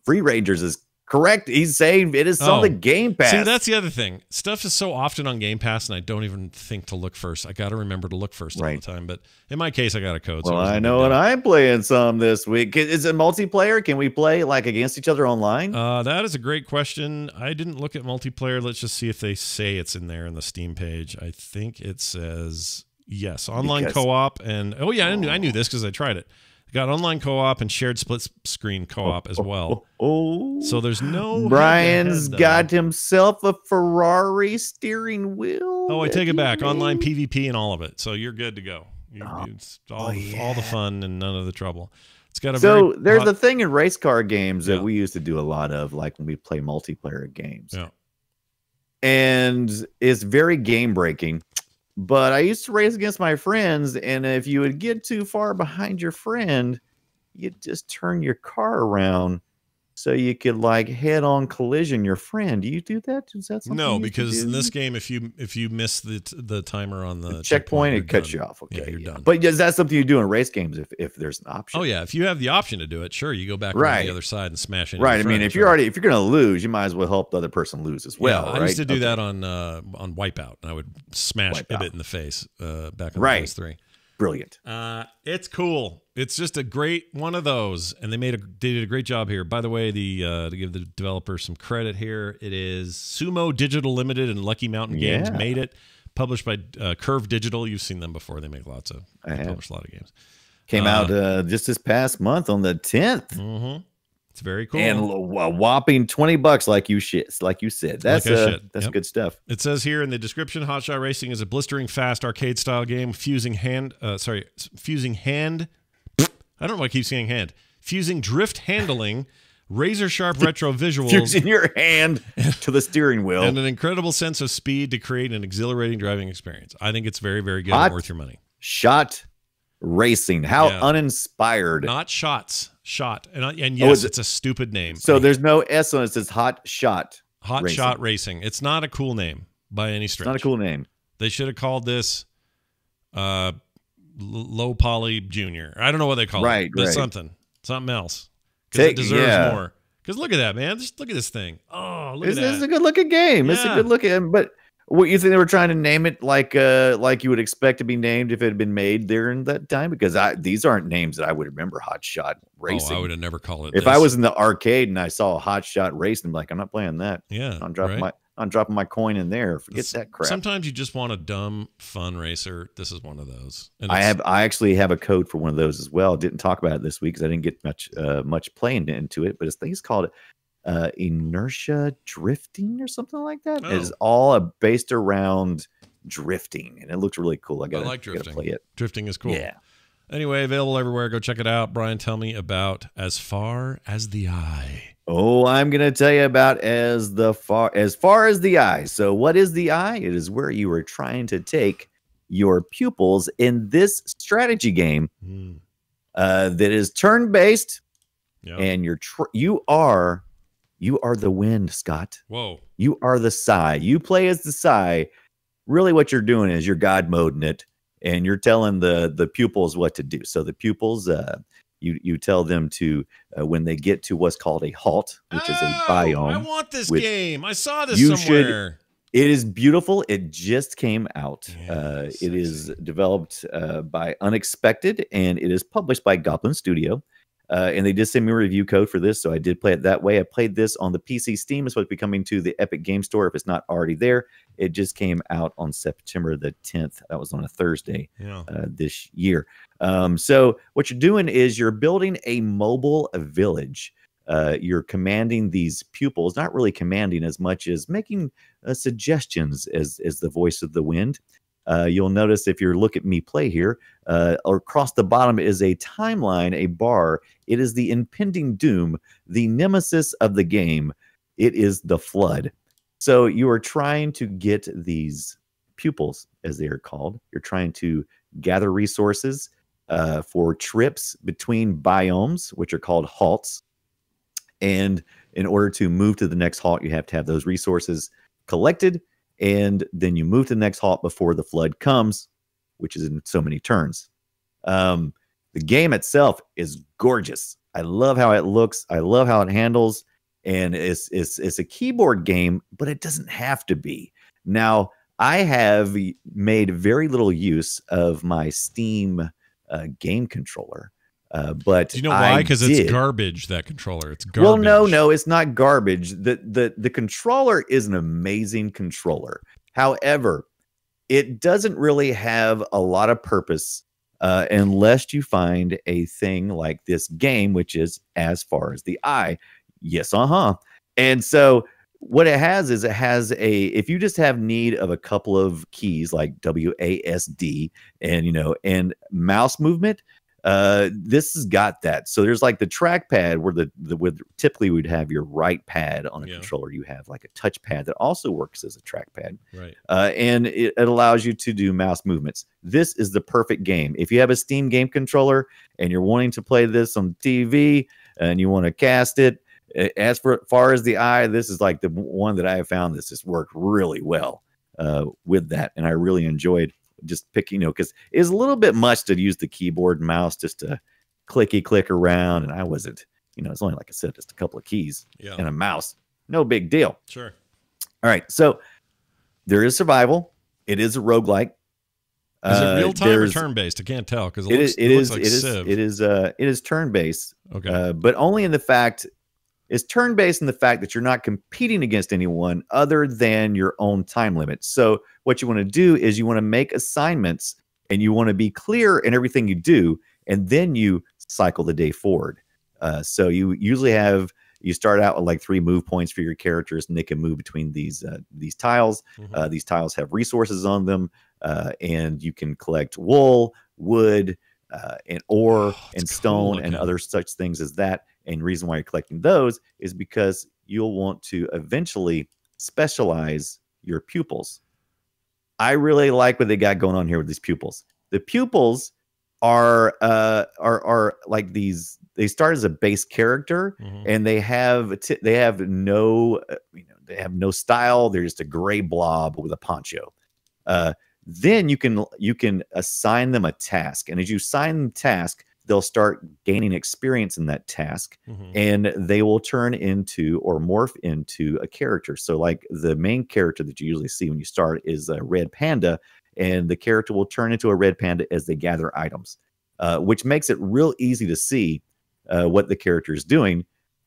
Free Rangers is correct. He's saying it is on the Game Pass. See, that's the other thing. Stuff is so often on Game Pass, and I don't even think to look first. I got to remember to look first all the time. But in my case, I got a code. Well, I know what I'm playing some this week. Is it multiplayer? Can we play like against each other online? That is a great question. I didn't look at multiplayer. Let's just see if they say it's in there in the Steam page. I think it says yes, online co-op, and I knew this because I tried it. Got online co-op and shared split screen co-op as well. So there's no... Brian's got himself a Ferrari steering wheel. Oh, I take it back. Online PvP and all of it. So you're good to go. It's all the fun and none of the trouble. It's got a there's a thing in race car games that we used to do a lot of, like when we play multiplayer games. Yeah. And it's very game breaking. But I used to race against my friends, and if you would get too far behind your friend, you'd just turn your car around so you could like head-on collision your friend. Do you do that? Is that something? No, because in this game, if you miss the timer on the checkpoint, it cuts you off. Okay, yeah, you're done. But is that something you do in race games if there's an option? Oh yeah, if you have the option to do it, sure, you go back on the other side and smash into Right. your I mean, friend, if you're gonna lose, you might as well help the other person lose as well. I used to do that on Wipeout, and I would smash Ibit in the face back on the PS3. Brilliant. It's cool. It's just a great one of those, and they did a great job here. By the way, to give the developer some credit here, it is Sumo Digital Limited and Lucky Mountain Games made it. Published by Curve Digital. You've seen them before. They make publish a lot of games. Came out just this past month on the 10th. Mm-hmm. It's very cool. And a whopping $20, like you said. That's good stuff. It says here in the description, Hotshot Racing is a blistering fast arcade style game fusing I don't know why I keep saying hand. Fusing drift handling, razor sharp retro visuals. Fusing your hand to the steering wheel. And an incredible sense of speed to create an exhilarating driving experience. I think it's very, very good and worth your money. Shot Racing. How uninspired. Not shots. Shot. And yes, it's a stupid name. So there's no S on it. It says Hot Shot. Hot Racing. Shot Racing. It's not a cool name by any stretch. It's not a cool name. They should have called this Low Poly Junior. I don't know what they call it. But something else. Because it deserves more. Because look at that, man. Just look at this thing. Oh, look at that. It's a good looking game. Yeah. It's a good looking. But what you think they were trying to name it like you would expect to be named if it had been made there in that time? Because these aren't names that I would remember. Hot Shot Racing. Oh, I would have never called it. If I was in the arcade and I saw a Hot Shot Racing, I'm like, I'm not playing that. Yeah, I'm dropping my coin in there. Forget that crap. Sometimes you just want a dumb, fun racer. This is one of those. And I actually have a code for one of those as well. Didn't talk about it this week because I didn't get much playing into it. But I think it's called Inertia Drifting or something like that. It's all based around drifting, and it looks really cool. I like drifting. Gotta play it. Drifting is cool. Yeah. Anyway, available everywhere. Go check it out. Brian, tell me about As Far as the Eye. Oh, I'm going to tell you about as far as the eye. So what is the eye? It is where you are trying to take your pupils in this strategy game that is turn-based. Yeah. and you are the wind, Scott. Whoa. You are the Psy. You play as the Psy. Really, what you're doing is you're God moding it, and you're telling the pupils what to do. So the pupils, you tell them to when they get to what's called a halt, which is a biome. I want this which game. I saw this you somewhere. It is beautiful. It just came out. Yeah, it is developed by Unexpected, and it is published by Goblin Studio. And they did send me a review code for this, so I did play it that way. I played this on the PC Steam. It's supposed to be coming to the Epic Game Store if it's not already there. It just came out on September the 10th. That was on a Thursday this year. So what you're doing is you're building a mobile village. You're commanding these pupils, not really commanding as much as making suggestions as the voice of the wind. You'll notice if you look at me play here, or across the bottom is a timeline, a bar. It is the impending doom, the nemesis of the game. It is the flood. So you are trying to get these pupils, as they are called. You're trying to gather resources for trips between biomes, which are called halts. And in order to move to the next halt, you have to have those resources collected. And then you move to the next halt before the flood comes, which is in so many turns. The game itself is gorgeous. I love how it looks. I love how it handles. And it's a keyboard game, but it doesn't have to be. Now, I have made very little use of my Steam game controller. But do you know why? Because it's garbage, that controller. It's garbage. Well, no, it's not garbage. The controller is an amazing controller. However, it doesn't really have a lot of purpose unless you find a thing like this game, which is as far as the eye. Yes, And so what it has is if you just have need of a couple of keys like WASD and mouse movement, this has got that. So there's like the trackpad where typically we'd have your right pad on a controller. You have like a touch pad that also works as a trackpad. Right. And it allows you to do mouse movements. This is the perfect game. If you have a Steam game controller and you're wanting to play this on TV and you want to cast it, as far as the eye, this is like the one that I have found this has worked really well with that. And I really enjoyed just picking, because it's a little bit much to use the keyboard and mouse just to click around. And I wasn't, it's only, like I said, just a couple of keys and a mouse. No big deal. Sure. All right. So there is survival. It is a roguelike. Is it real time or turn based? I can't tell because it is turn based. Okay. But only in the fact it's turn based in the fact that you're not competing against anyone other than your own time limit. So what you want to do is you want to make assignments and you want to be clear in everything you do, and then you cycle the day forward. So you usually you start out with like 3 move points for your characters, and they can move between these tiles. Mm-hmm. These tiles have resources on them, and you can collect wool, wood, and ore, and stone, and other such things as that. And the reason why you're collecting those is because you'll want to eventually specialize your pupils. I really like what they got going on here with these pupils. The pupils are like these. They start as a base character, and they have no style. They're just a gray blob with a poncho. Then you can assign them a task, and as you assign them task, they'll start gaining experience in that task, and they will turn into or morph into a character. So like the main character that you usually see when you start is a red panda, and the character will turn into a red panda as they gather items, which makes it real easy to see what the character is doing.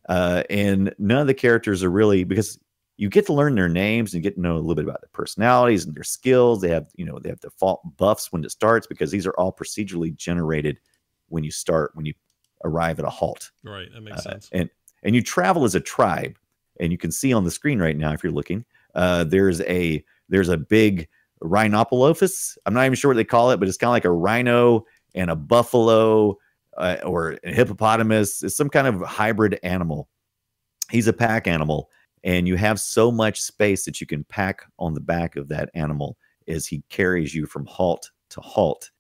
And none of the characters are really, because you get to learn their names and get to know a little bit about their personalities and their skills. They have default buffs when it starts, because these are all procedurally generated when you arrive at a halt. Right. That makes sense. And you travel as a tribe, and you can see on the screen right now, if you're looking, there's a big rhinopolis. I'm not even sure what they call it, but it's kind of like a rhino and a buffalo, or a hippopotamus. It's some kind of hybrid animal. He's a pack animal, and you have so much space that you can pack on the back of that animal as he carries you from halt to halt.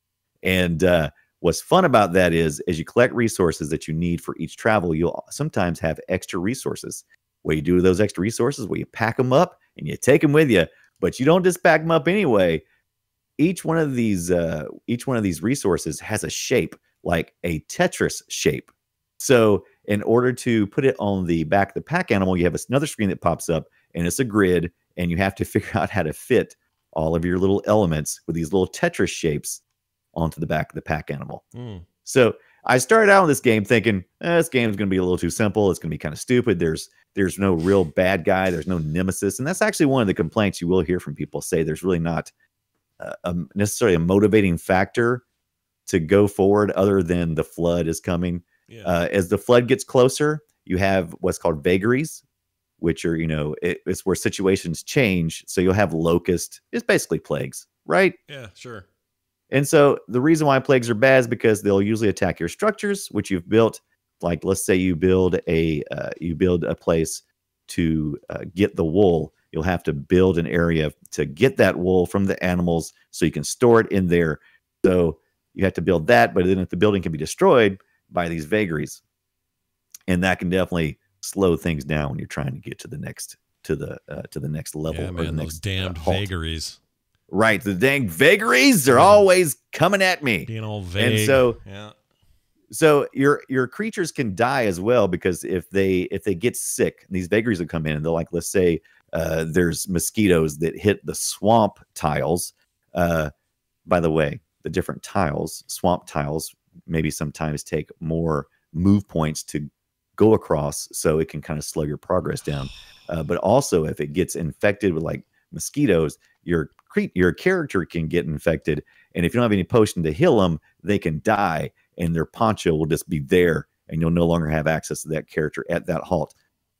And What's fun about that is, as you collect resources that you need for each travel, you'll sometimes have extra resources. What you do with those extra resources, well, you pack them up and you take them with you, but you don't just pack them up anyway. Each one of these resources has a shape, like a Tetris shape. So in order to put it on the back of the pack animal, you have another screen that pops up, and it's a grid, and you have to figure out how to fit all of your little elements with these little Tetris shapes onto the back of the pack animal. So I started out in this game thinking, this game is going to be a little too simple. It's going to be kind of stupid. There's no real bad guy. There's no nemesis. And that's actually one of the complaints you will hear from people, say there's really not necessarily a motivating factor to go forward other than the flood is coming. Yeah. As the flood gets closer, you have what's called vagaries, which are, it's where situations change. So you'll have locust. It's basically plagues, right? Yeah, sure. And so the reason why plagues are bad is because they'll usually attack your structures, which you've built. Like, let's say you build a place to get the wool. You'll have to build an area to get that wool from the animals so you can store it in there. So you have to build that, but then if the building can be destroyed by these vagaries, and that can definitely slow things down when you're trying to get to the next level. Yeah, man, those damned vagaries. Right, the dang vagaries are always coming at me. Being all vague. And so, yeah. So your creatures can die as well, because if they get sick, these vagaries will come in and they'll, like, let's say there's mosquitoes that hit the swamp tiles. By the way, the different tiles, swamp tiles, maybe sometimes take more move points to go across, so it can kind of slow your progress down. But also, if it gets infected with like mosquitoes, your character can get infected, and if you don't have any potion to heal them, they can die, and their poncho will just be there, and you'll no longer have access to that character at that halt.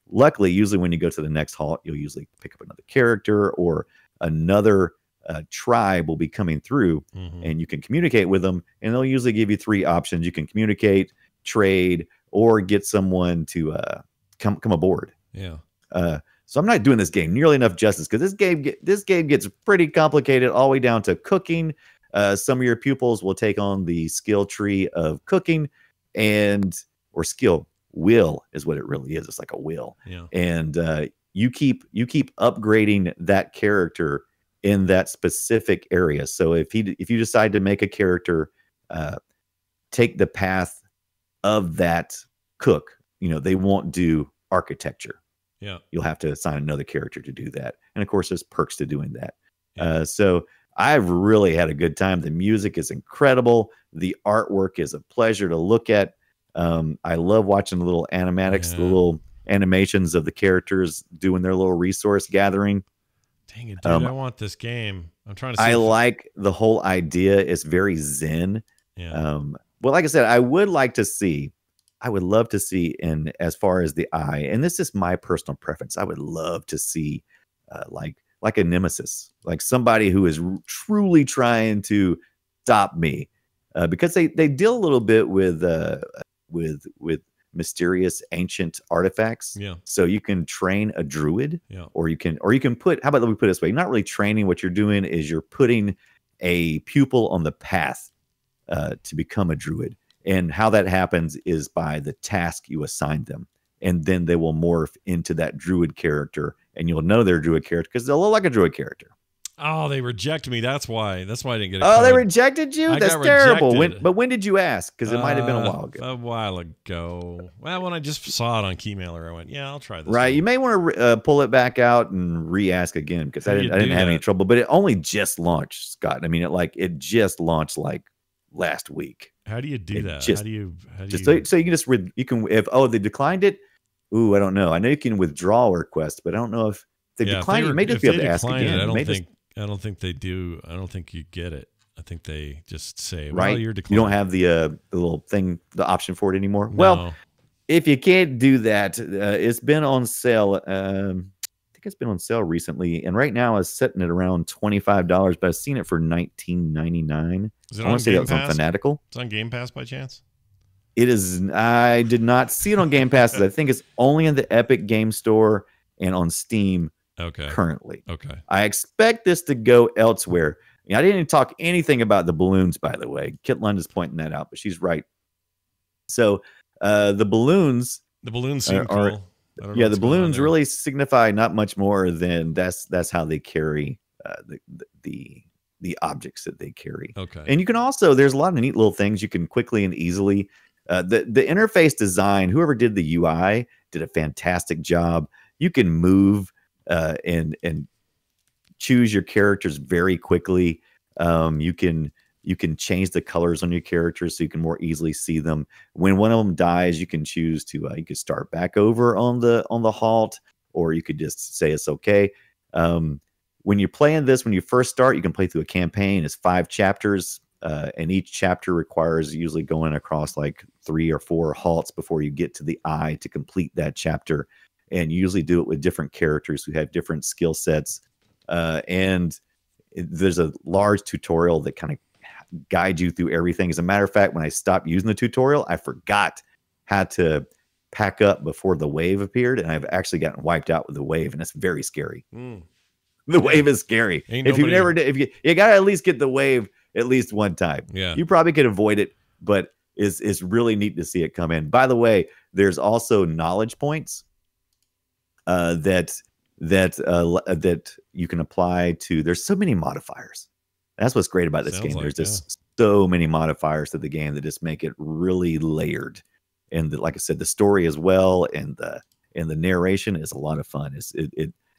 Luckily, usually when you go to the next halt, you'll usually pick up another character, or another tribe will be coming through, and you can communicate with them, and they'll usually give you 3 options. You can communicate, trade, or get someone to come aboard. Yeah. So I'm not doing this game nearly enough justice, because this game gets pretty complicated all the way down to cooking. Some of your pupils will take on the skill tree of cooking, or skill will is what it really is. It's like a will. Yeah. And you keep upgrading that character in that specific area. So if you decide to make a character take the path of that cook, they won't do architecture. Yeah. You'll have to assign another character to do that. And of course, there's perks to doing that. Yeah. So I've really had a good time. The music is incredible. The artwork is a pleasure to look at. I love watching the little animatics, the little animations of the characters doing their little resource gathering. Dang it, dude. I want this game. I'm trying to see. I like the whole idea. It's very zen. Yeah. Well, like I said, I would love to see, in as far as the eye, and this is my personal preference, I would love to see like a nemesis, like somebody who is truly trying to stop me, because they deal a little bit with mysterious ancient artifacts. Yeah. So you can train a druid, yeah, or you can put, how about let me put it this way, not really training. What you're doing is you're putting a pupil on the path to become a druid. And how that happens is by the task you assign them. And then they will morph into that druid character, and you'll know they're a druid character because they'll look like a druid character. Oh, they reject me. That's why. That's why I didn't get it. Oh, they rejected you? That's terrible. Rejected. When did you ask? Because it might have been a while ago. A while ago. Well, when I just saw it on Keymailer, I went, yeah, I'll try this. Right. one. You may want to pull it back out and re-ask again, because I didn't have any trouble. But it only just launched, Scott. I mean, it just launched like last week. How do you do that? Just, how do you so you can just they declined it. Ooh, I don't know. I know you can withdraw a request, but I don't know if they declined it. You may just be able to ask again. I don't think they do. I don't think you get it. I think they just say, well, right. You're declined. You don't have the little thing, the option for it anymore. No. Well, if you can't do that, it's been on sale. I think it's been on sale recently, and right now it's sitting at around $25. But I've seen it for $19.99. Is it I want to say that was on Fanatical. It's on Game Pass by chance? It is. I did not see it on Game Pass. I think it's only in the Epic Game Store and on Steam. Okay. Currently. Okay. I expect this to go elsewhere. I didn't even talk anything about the balloons, by the way. Kit Lund is pointing that out, but she's right. So the balloons seem cool. Yeah, the balloons really signify not much more than that's how they carry the objects that they carry. Okay. And you can also, there's a lot of neat little things you can quickly and easily. The interface design, whoever did the UI did a fantastic job. You can move and choose your characters very quickly. You can change the colors on your characters so you can more easily see them. When one of them dies, you can choose to you could start back over on the halt, or you could just say it's okay. When you're playing this, when you first start, you can play through a campaign. It's 5 chapters, and each chapter requires usually going across like 3 or 4 halts before you get to the eye to complete that chapter. And you usually do it with different characters who have different skill sets. And there's a large tutorial that kind of guides you through everything. As a matter of fact, when I stopped using the tutorial, I forgot how to pack up before the wave appeared, and I've actually gotten wiped out with the wave, and it's very scary. The wave is scary. If you never did, you gotta at least get the wave at least one time. Yeah, you probably could avoid it, but it's really neat to see it come in. By the way, there's also knowledge points that you can apply to. There's so many modifiers. That's what's great about this game. There's just so many modifiers to the game that just make it really layered. And like I said, the story as well, and the narration is a lot of fun.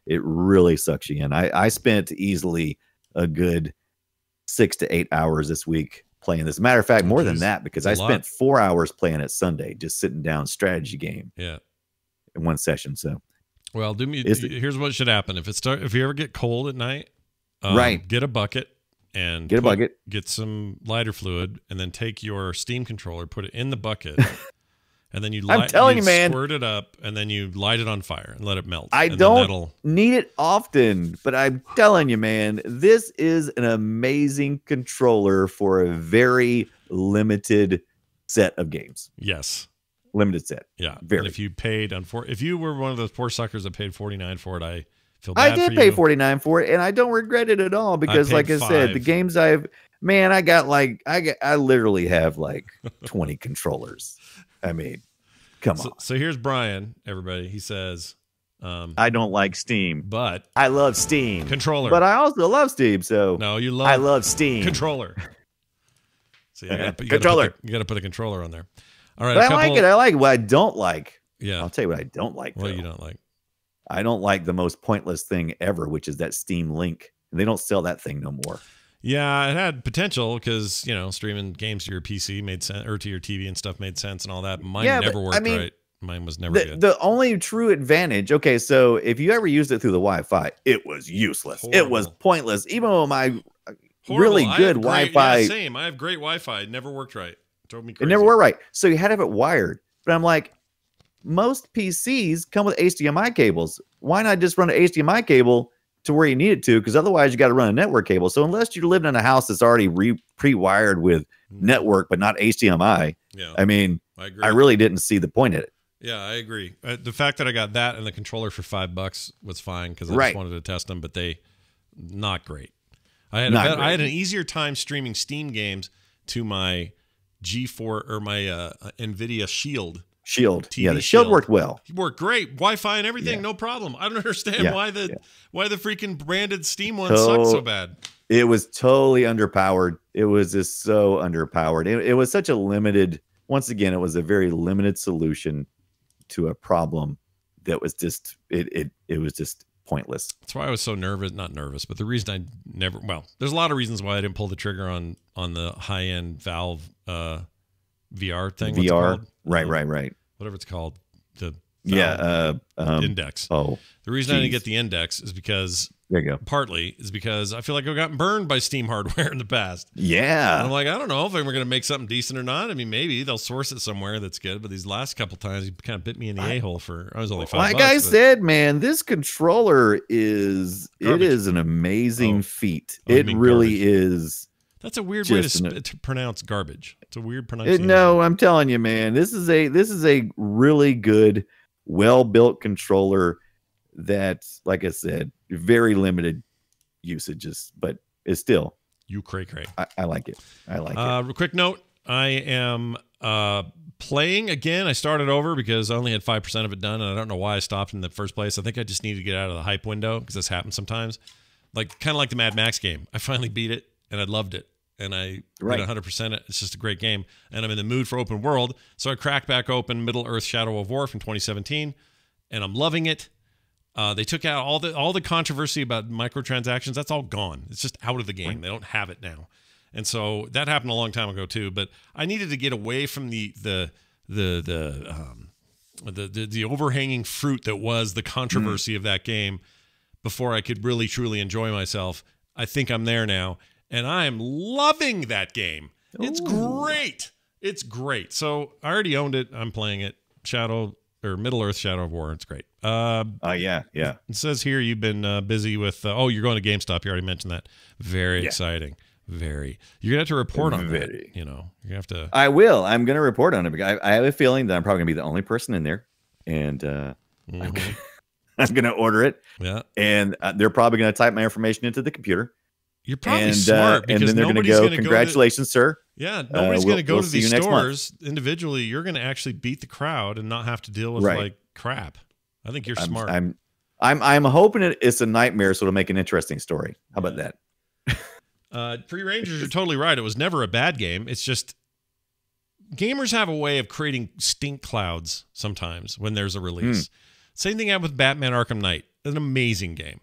It really sucks you in. I spent easily a good 6 to 8 hours this week playing this. Matter of fact, more than that, because I spent 4 hours playing it Sunday, just sitting down strategy game. Yeah, in one session. So, well, here's what should happen if you ever get cold at night. Get a bucket and get some lighter fluid, and then take your Steam controller, put it in the bucket. And then you squirt it up, and then you light it on fire and let it melt. I don't need it often, but I'm telling you, man, this is an amazing controller for a very limited set of games. Yes. Limited set. Yeah. Very. And if you were one of those poor suckers that paid $49 for it, I feel bad for you. I did pay $49 for it, and I don't regret it at all, because like I said, the games I literally have like 20 controllers. I mean, come on. So here's Brian, everybody. He says, I don't like Steam, but I love Steam controller. But I also love Steam. So no, I love Steam controller. So you got to put a controller on there. All right, but I like it. I like what I don't like. Yeah, I'll tell you what I don't like. What you don't like? I don't like the most pointless thing ever, which is that Steam Link. And they don't sell that thing no more. Yeah, it had potential because, streaming games to your PC made sense, or to your TV and stuff made sense and all that. Mine never worked right. Mine was never good. The only true advantage, okay, so if you ever used it through the Wi-Fi, it was useless. Horrible. It was pointless. Even with my really good Wi-Fi. Yeah, same. I have great Wi-Fi. It never worked right. It drove me crazy. It never worked right. So you had to have it wired. But I'm like, most PCs come with HDMI cables. Why not just run an HDMI cable to where you need it to? Because otherwise you got to run a network cable. So unless you're living in a house that's already pre-wired with network but not HDMI, I mean, I agree. I really didn't see the point of it. Yeah, I agree. The fact that I got that and the controller for $5 was fine, because I just wanted to test them, but they not great. I had an easier time streaming Steam games to my G4 or my NVIDIA Shield. TV yeah, the Shield worked well. It worked great. Wi-Fi and everything, no problem. I don't understand why the freaking branded Steam one sucks so bad. It was totally underpowered. It was just so underpowered. It was such a limited. Once again, it was a very limited solution to a problem that was just it was just pointless. That's why I was so nervous. Not nervous, but the reason I never. Well, there's a lot of reasons why I didn't pull the trigger on the high-end Valve VR thing. VR, right. Whatever it's called. Index. Oh, the reason I didn't get the Index is because there you go. Partly is because I feel like I've gotten burned by Steam hardware in the past. Yeah, and I'm like, I don't know if I'm going to make something decent or not. I mean, maybe they'll source it somewhere that's good, but these last couple times, you kind of bit me in the a-hole for. I was only $5. Like I said, man, this controller is an amazing feat. It really is. That's a weird way to pronounce garbage. It's a weird pronunciation. No, I'm telling you, man, this is a really good, well-built controller that, like I said, very limited usages, but it's still You cray. I like it. I like it. Quick note: I am playing again. I started over because I only had 5% of it done, and I don't know why I stopped in the first place. I think I just needed to get out of the hype window because this happens sometimes. Kind of like the Mad Max game. I finally beat it, and I loved it, and I did 100% it. It's just a great game, and I'm in the mood for open world, so I cracked back open Middle-earth: Shadow of War from 2017, and I'm loving it. They took out all the controversy about microtransactions. That's all gone. It's just out of the game. They don't have it now. And so that happened a long time ago too. But I needed to get away from the overhanging fruit that was the controversy of that game before I could really truly enjoy myself. I think I'm there now, and I am loving that game. Ooh. It's great. It's great. So I already owned it. I'm playing it. Middle-earth: Shadow of War. It's great. Yeah. It says here you've been busy with. You're going to GameStop. You already mentioned that. Very exciting. Very. You're gonna have to report on that. You know, you have to. I will. I'm gonna report on it because I have a feeling that I'm probably gonna be the only person in there, and I'm gonna order it. Yeah. And they're probably gonna type my information into the computer. You're probably smart because and then they're gonna go. Congratulations, sir. Yeah. Nobody's gonna go to these stores individually. You're gonna actually beat the crowd and not have to deal with like crap. I think you're smart. I'm hoping it's a nightmare, so it'll make an interesting story. How about that? Free Rangers, you're totally right. It was never a bad game. It's just gamers have a way of creating stink clouds sometimes when there's a release. Same thing happened with Batman Arkham Knight. It's an amazing game,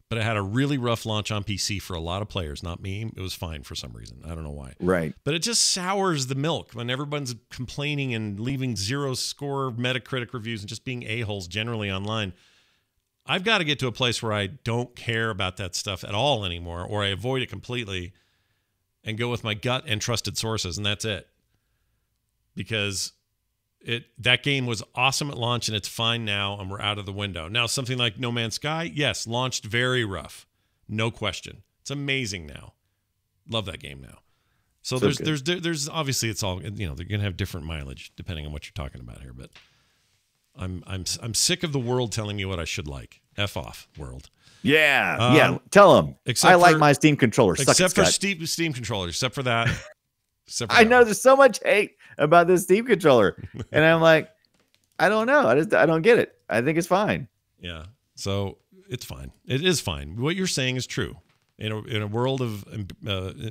but it had a really rough launch on PC for a lot of players. Not me. It was fine for some reason. I don't know why. Right. But it just sours the milk when everyone's complaining and leaving 0-score Metacritic reviews and just being a-holes generally online. I've got to get to a place where I don't care about that stuff at all anymore, or I avoid it completely and go with my gut and trusted sources, and that's it. Because that game was awesome at launch, and it's fine now, and we're out of the window. Now, something like No Man's Sky, yes, launched very rough. No question. It's amazing now. Love that game now. So there's obviously it's all, they're going to have different mileage depending on what you're talking about here, but I'm sick of the world telling me what I should like. F off, world. Yeah. Tell them. I like my Steam controller. Except for Steam controllers. Except for that. I know there's so much hate about this Steam controller, and I'm like, I don't know. I don't get it. I think it's fine. Yeah. So it's fine. It is fine. What you're saying is true. In a world of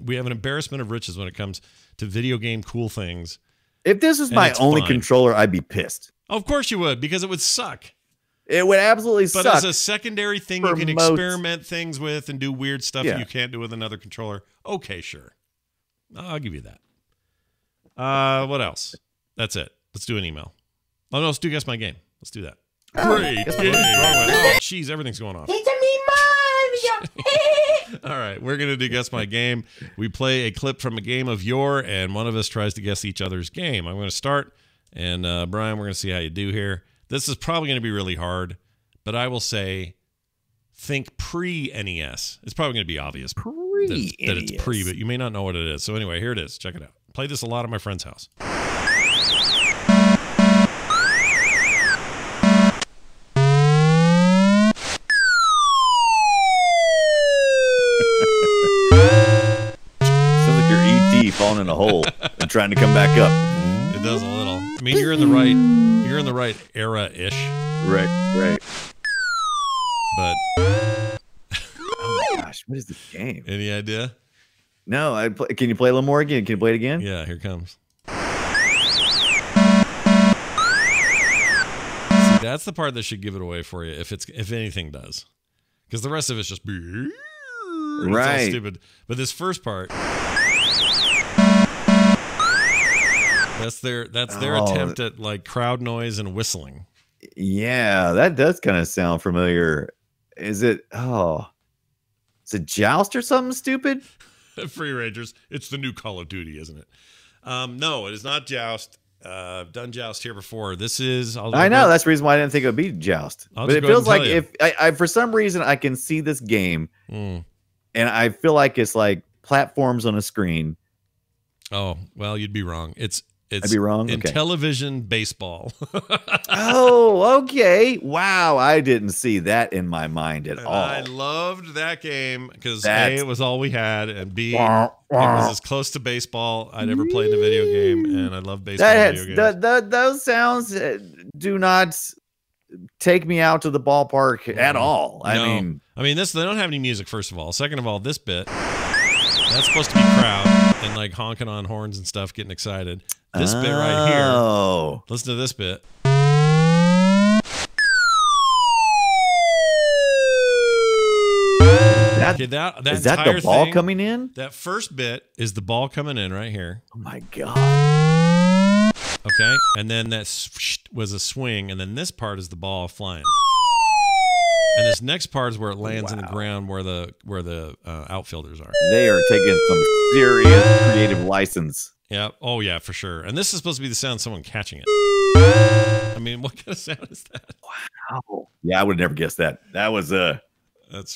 we have an embarrassment of riches when it comes to video game cool things. If this was my only controller, I'd be pissed. Of course you would, because it would suck. It would absolutely suck. But as a secondary thing you can experiment things with and do weird stuff you can't do with another controller. Okay, sure. I'll give you that. What else? That's it. Let's do an email. Oh, no, let's do Guess My Game. Let's do that. Great game. Oh, jeez, everything's going off. It's a me, Mario. All right, we're going to do Guess My Game. We play a clip from a game of yore, and one of us tries to guess each other's game. I'm going to start. And Brian, we're going to see how you do here. This is probably going to be really hard, but I will say think pre-NES. It's probably going to be obvious that it's pre, but you may not know what it is. So anyway, here it is. Check it out. Played this a lot at my friend's house. Sounds like you're E.T. falling in a hole and trying to come back up. It does a little. I mean, you're in the right era-ish. Right. But oh my gosh, what is the game? Any idea? No, can you play a little more again? Can you play it again? Yeah, here comes. See, that's the part that should give it away for you, if anything does, because the rest of it's just right. It's all stupid. But this first part. That's their attempt at like crowd noise and whistling. Yeah, that does kind of sound familiar. Is it Joust or something stupid? Free Rangers. It's the new Call of Duty, isn't it? No, it is not Joust. I've done Joust here before. This is. I know that's the reason why I didn't think it would be Joust. But it feels like if I for some reason I can see this game, and I feel like it's like platforms on a screen. Oh well, you'd be wrong. It's It's I'd be wrong. in Okay. television baseball. Oh, okay. Wow, I didn't see that in my mind at all. I loved that game because A, That's- it was all we had, and B, it was as close to baseball I'd ever played in a video game, and I love baseball video games. Those sounds do not take me out to the ballpark at all. I mean, this, they don't have any music, first of all. Second of all, this bit, that's supposed to be crowd and like honking on horns and stuff, getting excited. This bit right here, listen to this bit. Okay, that is that entire the ball thing, coming in? That first bit is the ball coming in right here. Oh my God. Okay, and then that was a swing, and then this part is the ball flying. And this next part is where it lands in the ground, where the outfielders are. They are taking some serious creative license. Yeah. Oh yeah, for sure. And this is supposed to be the sound of someone catching it. I mean, what kind of sound is that? Wow. Yeah, I would never guess that. That was That's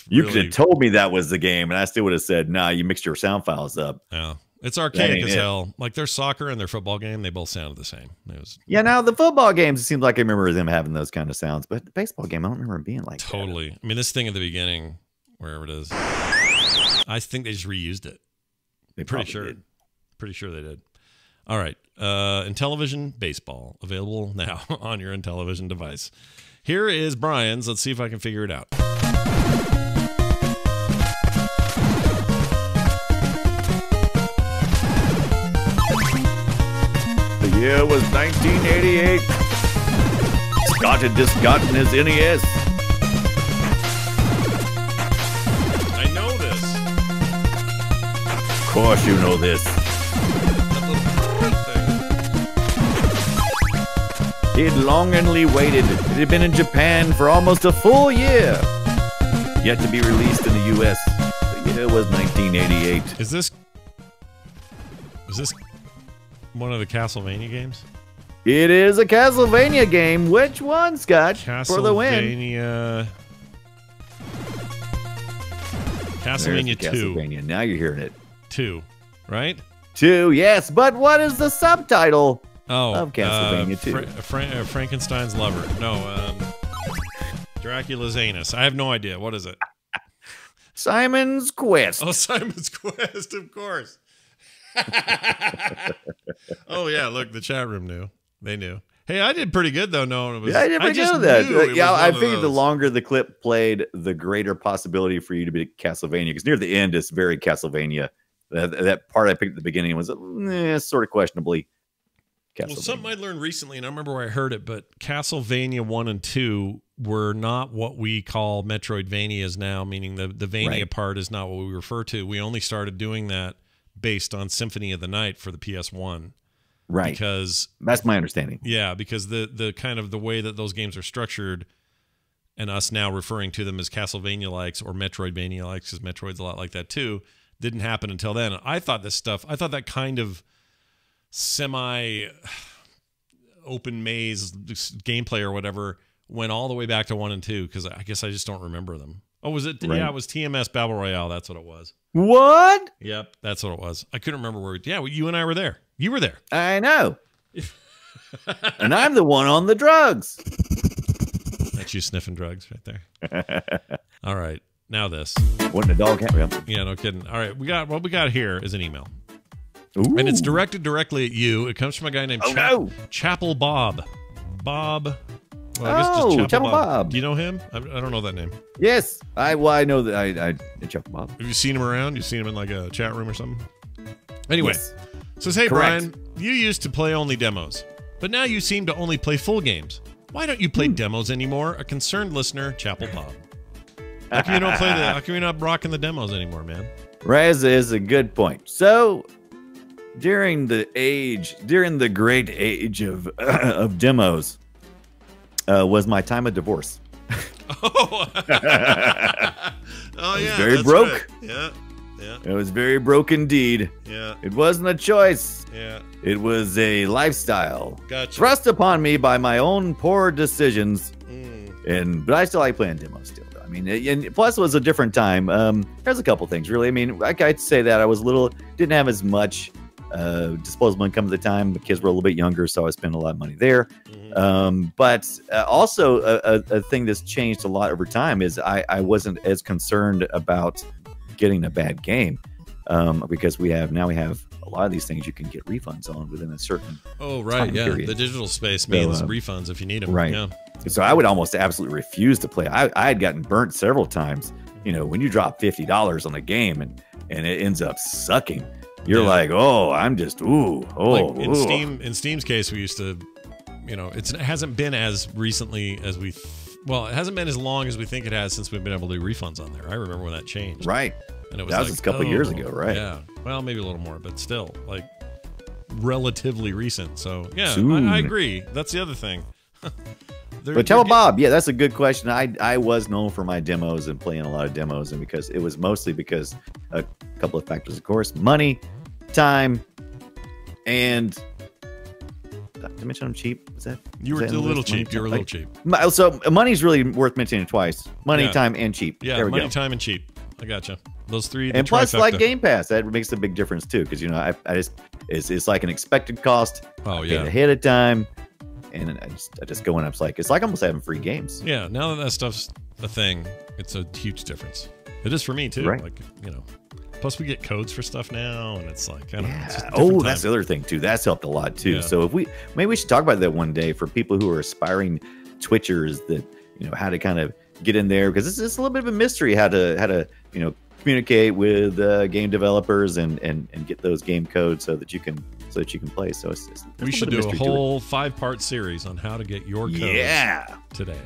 you really, could have told me that was the game, and I still would have said, "Nah, you mixed your sound files up." Yeah. It's archaic as hell. Like their soccer and their football game, they both sounded the same. It was now the football games, it seems like I remember them having those kind of sounds, but the baseball game, I don't remember them being like totally. I mean, this thing at the beginning, wherever it is, I think they just reused it. They Pretty sure. did. Pretty sure they did. All right. Intellivision Baseball, available now on your Intellivision device. Here is Brian's. Let's see if I can figure it out. The year was 1988. Scott had just gotten his NES. I know this. Of course you know this. He'd longingly waited. It had been in Japan for almost a full year, yet to be released in the U.S. The year was 1988. Is this one of the Castlevania games? It is a Castlevania game. Which one, Scott? For the win. Castlevania 2. Castlevania. Now you're hearing it. 2, right? 2, yes. But what is the subtitle? Oh, of Castlevania 2. Frankenstein's lover. No, Dracula's anus. I have no idea. What is it? Simon's Quest. Oh, Simon's Quest, of course. Oh yeah, look, the chat room knew. They knew. Hey, I did pretty good though. No, it was. Yeah, I did pretty just good at knew that. it Yeah, was I one of figured the those. longer the clip played, the greater possibility for you to be Castlevania. Because near the end, it's very Castlevania. That part I picked at the beginning was sort of questionably Castlevania. Well, something I learned recently, and I don't remember where I heard it, but Castlevania 1 and 2 were not what we call Metroidvanias now, meaning the Vania part is not what we refer to. We only started doing that based on Symphony of the Night for the PS1. Right. Because that's my understanding. Yeah, because the kind of the way that those games are structured, and us now referring to them as Castlevania-likes or Metroidvania-likes, because Metroid's a lot like that too, didn't happen until then. I thought that kind of semi-open maze gameplay or whatever went all the way back to 1 and 2, because I guess I just don't remember them. Oh, was it? Right. Yeah, it was TMS Battle Royale. That's what it was. What? Yep, that's what it was. I couldn't remember where. Yeah, you and I were there. You were there. I know. And I'm the one on the drugs. That's you sniffing drugs right there. All right, now this. Wasn't a dog? Yeah, no kidding. All right, what we got here is an email. Ooh. And it's directed directly at you. It comes from a guy named Chapel Bob. Bob. Well, I guess just Chapel Bob. Do you know him? I don't know that name. Yes, I know that I Chapel Bob. Have you seen him around? You seen him in like a chat room or something? Anyway, says, hey, Correct. Brian, you used to play only demos, but now you seem to only play full games. Why don't you play demos anymore? A concerned listener, Chapel Bob. How come you don't play how come you're not rocking the demos anymore, man? Rez is a good point. So during the great age of demos, was my time of divorce. Oh, yeah. Very broke. Right. Yeah. Yeah. It was very broke indeed. Yeah. It wasn't a choice. Yeah. It was a lifestyle. Gotcha. Thrust upon me by my own poor decisions. But I still like playing demos still. I mean, and plus it was a different time. There's a couple things really. I mean, I'd say that I was didn't have as much disposable income at the time. The kids were a little bit younger, so I spent a lot of money there. But also a thing that's changed a lot over time is I wasn't as concerned about getting a bad game because we have a lot of these things you can get refunds on within a certain time period. The digital space means refunds if you need them. Right. Yeah. So I would almost absolutely refuse to play. I had gotten burnt several times. You know, when you drop $50 on a game and it ends up sucking, you're like, oh, I'm just Like in Steam's case, we used to, you know, it hasn't been as recently as it hasn't been as long as we think it has since we've been able to do refunds on there. I remember when that changed. Right. And it was that was a couple years ago, right? Yeah. Well, maybe a little more, but still, like, relatively recent. So, yeah, I agree. That's the other thing. But tell Bob, that's a good question. I was known for my demos and playing a lot of demos, and because it was mostly because a couple of factors, of course, money, time, and did I mention I'm cheap? You were a little cheap. You were a little cheap. So money's really worth mentioning twice. Money, time, and cheap. Yeah, money, time, and cheap. I gotcha. Those three. And plus, like Game Pass, that makes a big difference too, because I just it's like an expected cost. Oh yeah, ahead of time. And I just go in. It's like almost having free games. Yeah, now that stuff's a thing, it's a huge difference. It is for me too. Right. Like, you know, plus we get codes for stuff now, and it's like, I don't know. It's that's the other thing too. That's helped a lot too. Yeah. So maybe we should talk about that one day for people who are aspiring Twitchers, that how to kind of get in there, because it's a little bit of a mystery how to communicate with game developers and get those game codes so that you can play. So we should do a whole 5-part series on how to get your codes today.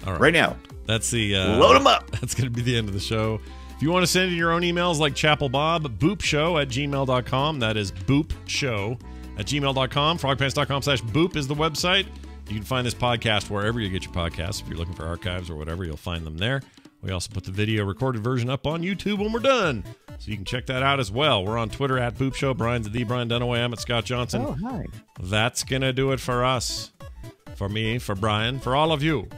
All right. Right now. That's the load them up. That's going to be the end of the show. If you want to send in your own emails like Chapel Bob, boopshow@gmail.com. That is boopshow@gmail.com. frogpants.com/boop is the website. You can find this podcast wherever you get your podcasts. If you're looking for archives or whatever, you'll find them there. We also put the video recorded version up on YouTube when we're done, so you can check that out as well. We're on Twitter @BoopShow. Brian's the Brian Dunaway. I'm at Scott Johnson. Oh, hi. That's going to do it for us. For me, for Brian, for all of you.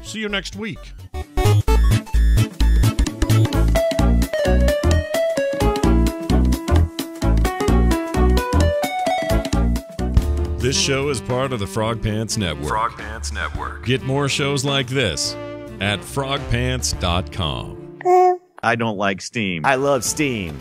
See you next week. This show is part of the Frog Pants Network. Frog Pants Network. Get more shows like this at frogpants.com. I don't like Steam. I love Steam.